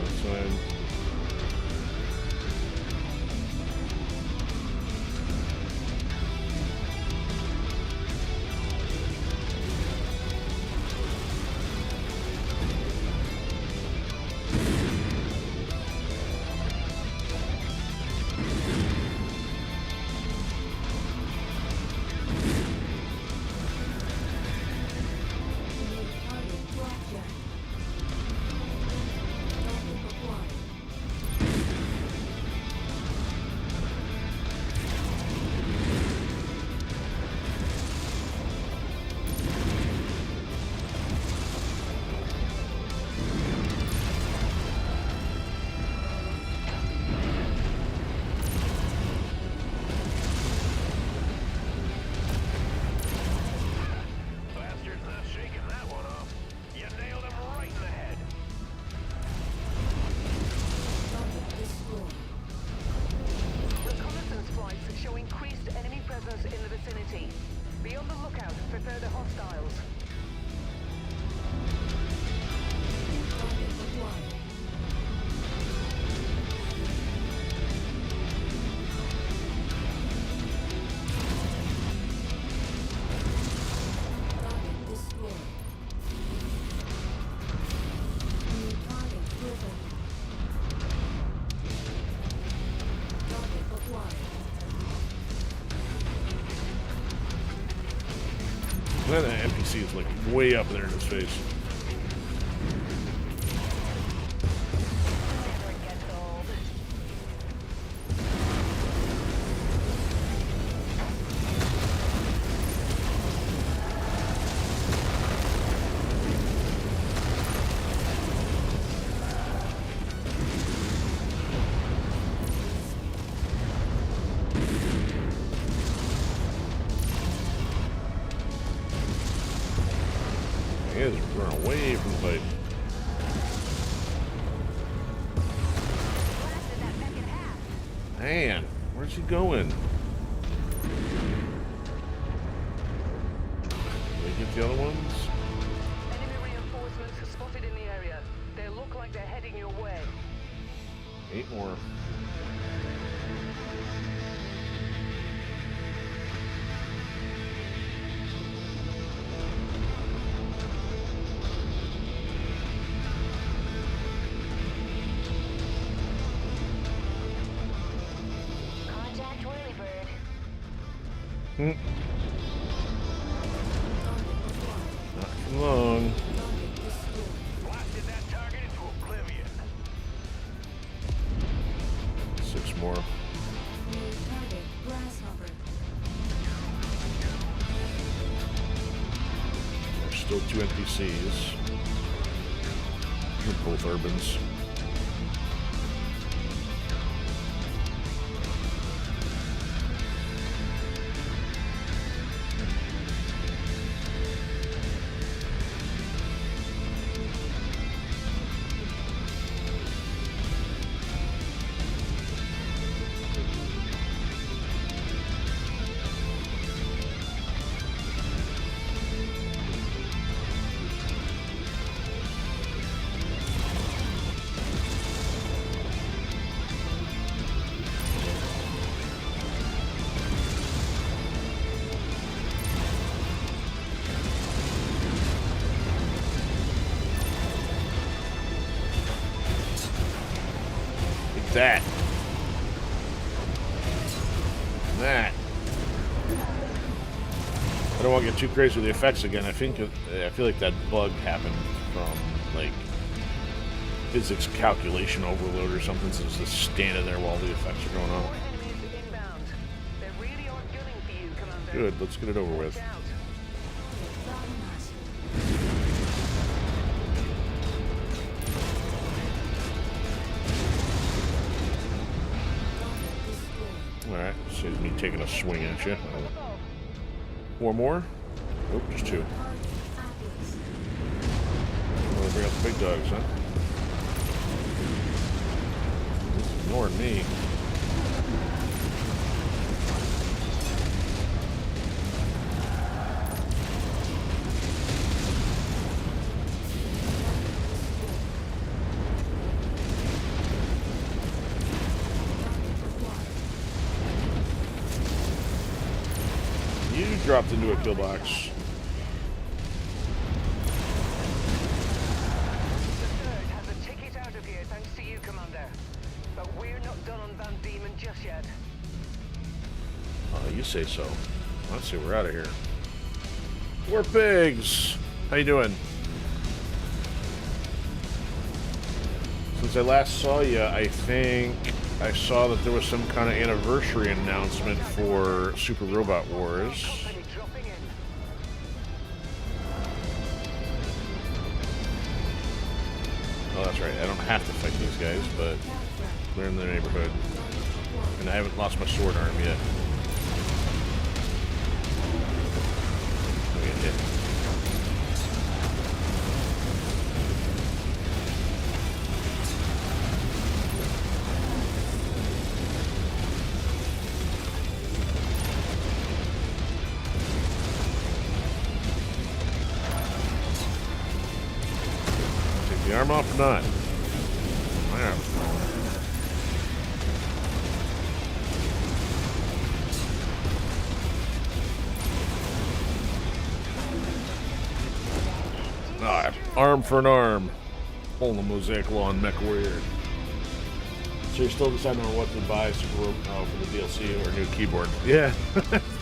Outside. New target blackjack. Target acquired. Bastard's not shaking that one off. You nailed him right in the head. Target destroyed. Reconnaissance flights show increased enemy presence in the vicinity. Be on the lookout for further hostiles. Target acquired. Target destroyed. New target driven. Target acquired. That NPC is like way up there in his face. Never gets old. He is running away from the fight. Blasted that mech in half. Man, where's he going? Did we get the other ones? Enemy reinforcements spotted in the area. They look like they're heading your way. 8 more. Contact Whirlybird. Hmm. Target acquired. Not for long. Target destroyed. Blasted that target into oblivion. 6 more. New target grasshopper. There's still 2 NPCs. They're both urbans. that. That. I don't want to get too crazy with the effects again. I feel like that bug happened from like physics calculation overload or something. So it's just standing there while the effects are going on. More enemies inbound. They really aren't gunning for you, Commander. Good. Let's get it over with. Watch out. Alright, saves me taking a swing at you. Four more? Nope, just two. Oh, bring out the big dogs, huh? He's ignoring me. You dropped into a kill box. The third has a ticket out of here thanks to you, Commander. But we're not done on Van Diemen just yet. You say so. Let's see, we're out of here. We're pigs. How you doing? Since I last saw you, I think I saw that there was some kind of anniversary announcement for Super Robot Wars. Company dropping in. Oh, that's right. I don't have to fight these guys, but they're in the neighborhood. And I haven't lost my sword arm yet. I'm gonna hit. Take the arm off or not? My arm's falling. Ah, arm for an arm. Pulling the Mosaic Law on MechWarrior. So you're still deciding on what to buy for the DLC or a new keyboard? Yeah,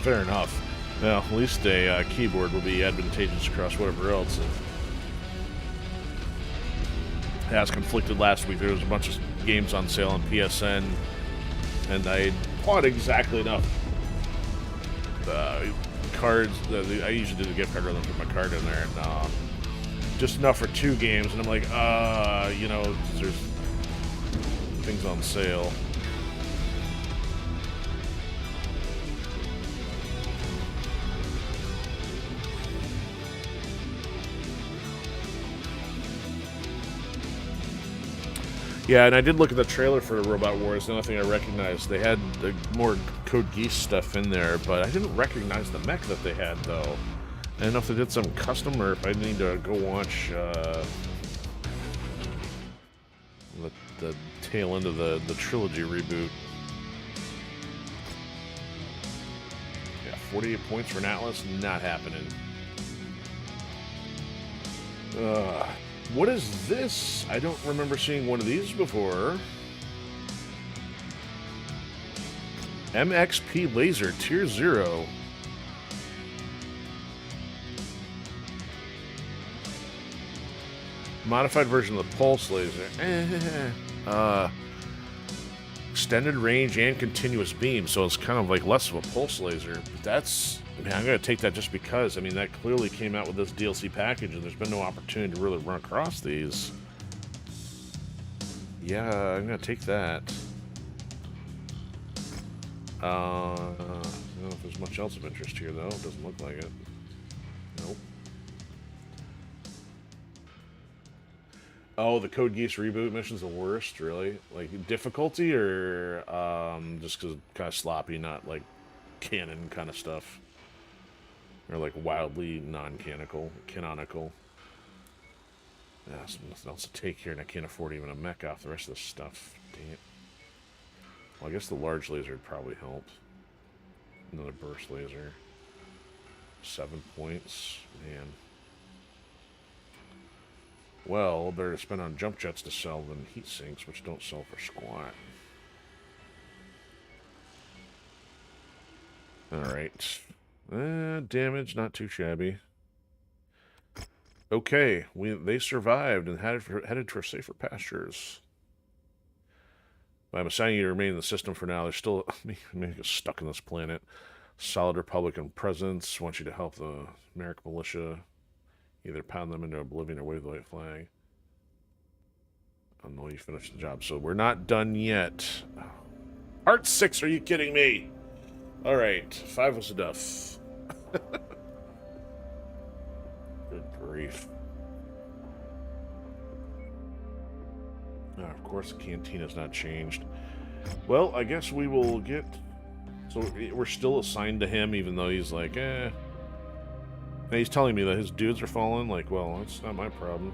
fair enough. Well, at least a keyboard will be advantageous across whatever else. As conflicted last week, there was a bunch of games on sale on PSN, and I bought exactly enough cards. I usually do the gift card rather than put my card in there, and just enough for 2 games. And I'm like, you know, 'cause there's things on sale. Yeah, and I did look at the trailer for Robot Wars. The only thing I recognized, they had the more Code Geass stuff in there, but I didn't recognize the mech that they had, though. I don't know if they did some custom or if I need to go watch the tail end of the trilogy reboot. Yeah, 48 points for an Atlas, not happening. What is this? I don't remember seeing one of these before. MXP Laser Tier 0. Modified version of the Pulse Laser. Extended range and continuous beam, so it's kind of like less of a Pulse Laser. But that's... Man, I'm going to take that just because. I mean, that clearly came out with this DLC package, and there's been no opportunity to really run across these. Yeah, I'm going to take that. I don't know if there's much else of interest here, though. It doesn't look like it. Nope. Oh, the Code Geass reboot mission's the worst, really? Like, difficulty, or just because kind of sloppy, not, like, canon kind of stuff? Or like wildly non-canonical. Yeah, there's nothing else to take here, and I can't afford even a mech off the rest of this stuff. Dang it. Well, I guess the large laser would probably help. Another burst laser. 7 points. Man. Well, better to spend on jump jets to sell than heat sinks, which don't sell for squat. Alright. Damage, not too shabby. Okay, they survived and headed for safer pastures. I'm assigning you to remain in the system for now. They're still stuck on this planet. Solid Republican presence. Want you to help the Merc militia. Either pound them into oblivion or wave the white flag. Until you finish the job. So we're not done yet. Part 6, are you kidding me? Alright, 5 was enough. Good grief. Of course, the cantina's not changed. Well, I guess we will get... So we're still assigned to him, even though he's like, eh. And he's telling me that his dudes are falling. Like, well, that's not my problem.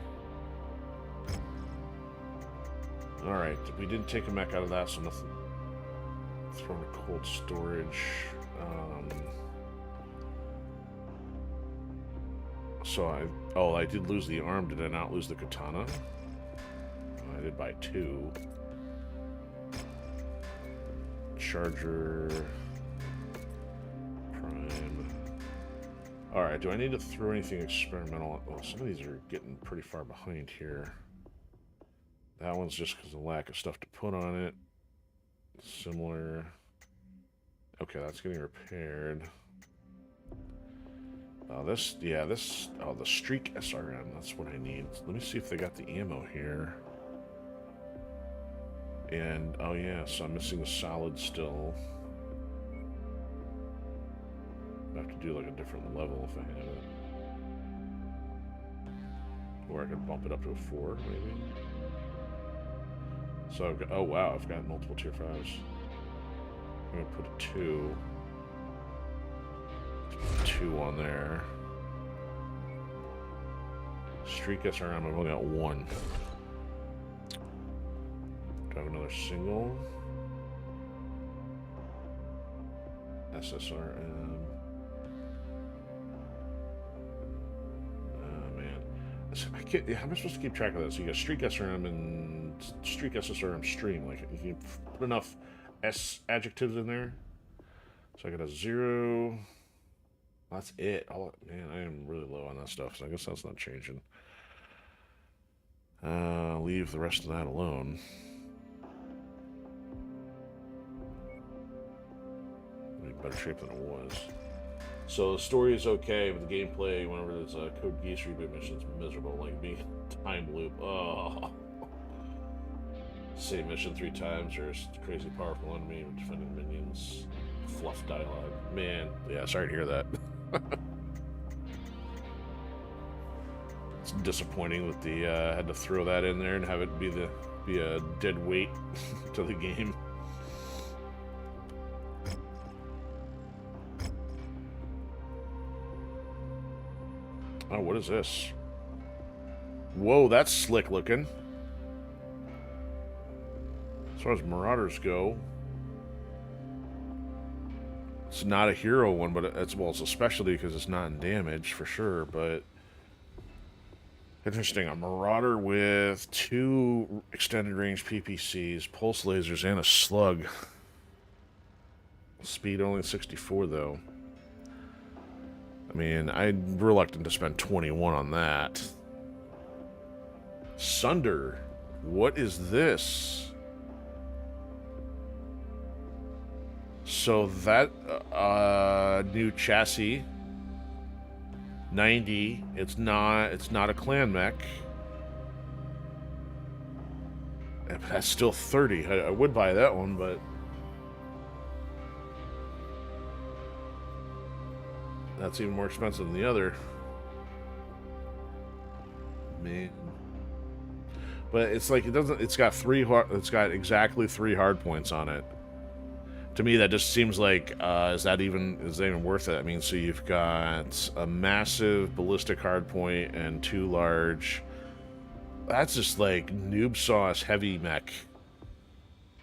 Alright, we didn't take a mech out of that, so nothing. Throw in a cold storage. I did lose the arm. Did I not lose the katana? I did by 2. Charger. Prime. Alright, do I need to throw anything experimental? Well, some of these are getting pretty far behind here. That one's just because of the lack of stuff to put on it. Similar. Okay, that's getting repaired. The Streak SRM, that's what I need. Let me see if they got the ammo here. And, oh yeah, so I'm missing the solid still. I have to do like a different level if I have it. Or I could bump it up to a 4, maybe. So, oh wow, I've got multiple tier 5s. I'm gonna put a 2. Put 2 on there. Streak SRM, I've only got 1. Do I have another single? SSRM. Oh man. I can't, how am I supposed to keep track of this? You got Streak SRM and Streak SSRM stream. Like, you can put enough S adjectives in there. So I got a 0. That's it. Man, I am really low on that stuff, so I guess that's not changing. Leave the rest of that alone. In better shape than it was. So the story is okay, but the gameplay, whenever there's a Code Geass reboot mission, is miserable. Like being time loop. Oh. Same mission 3 times, or crazy powerful enemy, or defending minions. Fluff dialogue. Man, yeah, sorry to hear that. It's disappointing that they had to throw that in there and have it be a dead weight to the game. Oh, what is this? Whoa, that's slick looking. As far as Marauders go, it's not a hero one, but it's a specialty because it's not in damage for sure. But interesting, a Marauder with 2 extended range PPCs, pulse lasers, and a slug. Speed only 64 though. I mean, I'm reluctant to spend 21 on that. Sunder, what is this? So that new chassis, 90. It's not a clan mech. That's still 30. I would buy that one, but that's even more expensive than the other. Man. But it's like it's got exactly 3 hard points on it. To me, that just seems like, is that even worth it? I mean, so you've got a massive ballistic hardpoint and 2 large. That's just like noob sauce heavy mech.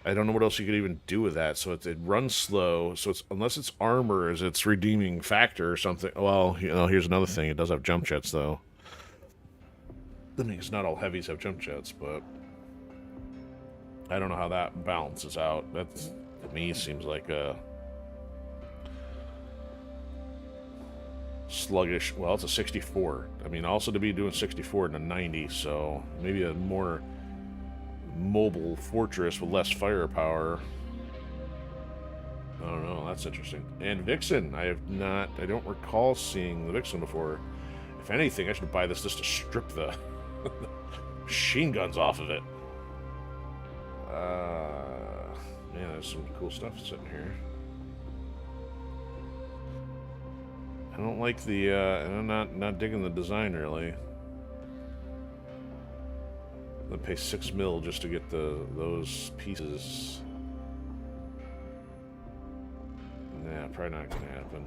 I don't know what else you could even do with that. So it runs slow. So unless it's armor is its redeeming factor or something. Well, here's another thing. It does have jump jets though. I mean, it's not all heavies have jump jets, but I don't know how that balances out. That's, to me, seems like sluggish. Well, it's a 64. I mean, also to be doing 64 and a 90, so maybe a more mobile fortress with less firepower. I don't know. That's interesting. And Vixen. I don't recall seeing the Vixen before. If anything, I should buy this just to strip the machine guns off of it. Man, there's some cool stuff sitting here. I don't like the, I'm not digging the design, really. I'm gonna pay $6 mil just to get those pieces. Nah, probably not gonna happen.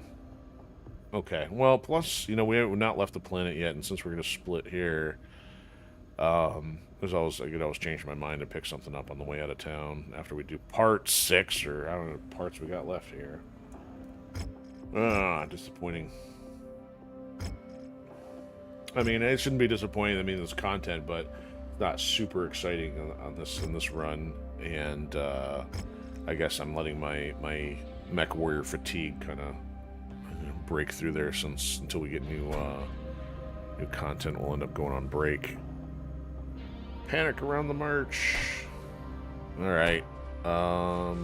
Okay, well, plus, you know, we have not left the planet yet, and since we're gonna split here, there's always, I could always change my mind and pick something up on the way out of town after we do part 6, or I don't know what parts we got left here. Ah, disappointing. I mean, it shouldn't be disappointing. I mean, it's content, but it's not super exciting on this in this run. And I guess I'm letting my MechWarrior fatigue kind of break through there, since until we get new content, we'll end up going on break. Panic around the march. All right. I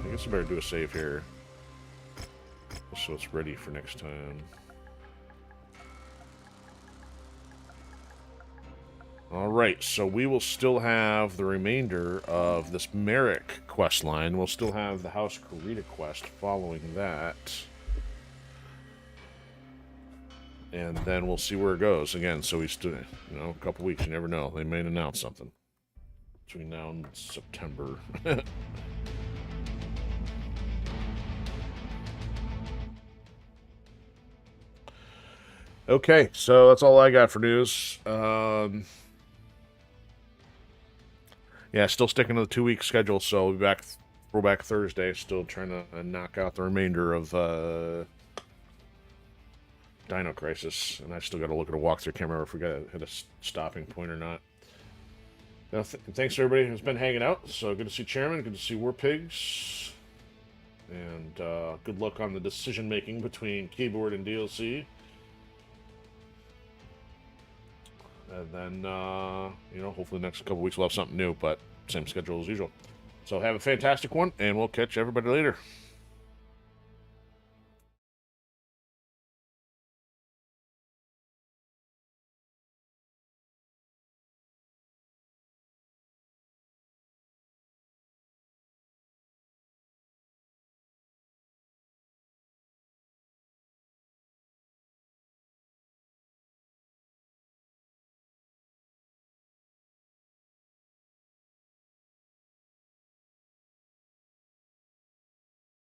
guess I better do a save here, so it's ready for next time. Alright, so we will still have the remainder of this Merrick quest line. We'll still have the House Karita quest following that. And then we'll see where it goes. Again, so we still, you know, a couple weeks, you never know. They may announce something between now and September. Okay, so that's all I got for news. Yeah, still sticking to the 2-week schedule, so we're back Thursday, still trying to knock out the remainder of Dino Crisis, and I still got to look at a walkthrough. Can't remember if we got to hit a stopping point or not. Thanks to everybody who's been hanging out. So good to see Chairman, good to see War Pigs, and good luck on the decision making between keyboard and DLC. And then, you know, hopefully the next couple weeks we'll have something new, but same schedule as usual. So have a fantastic one, and we'll catch everybody later.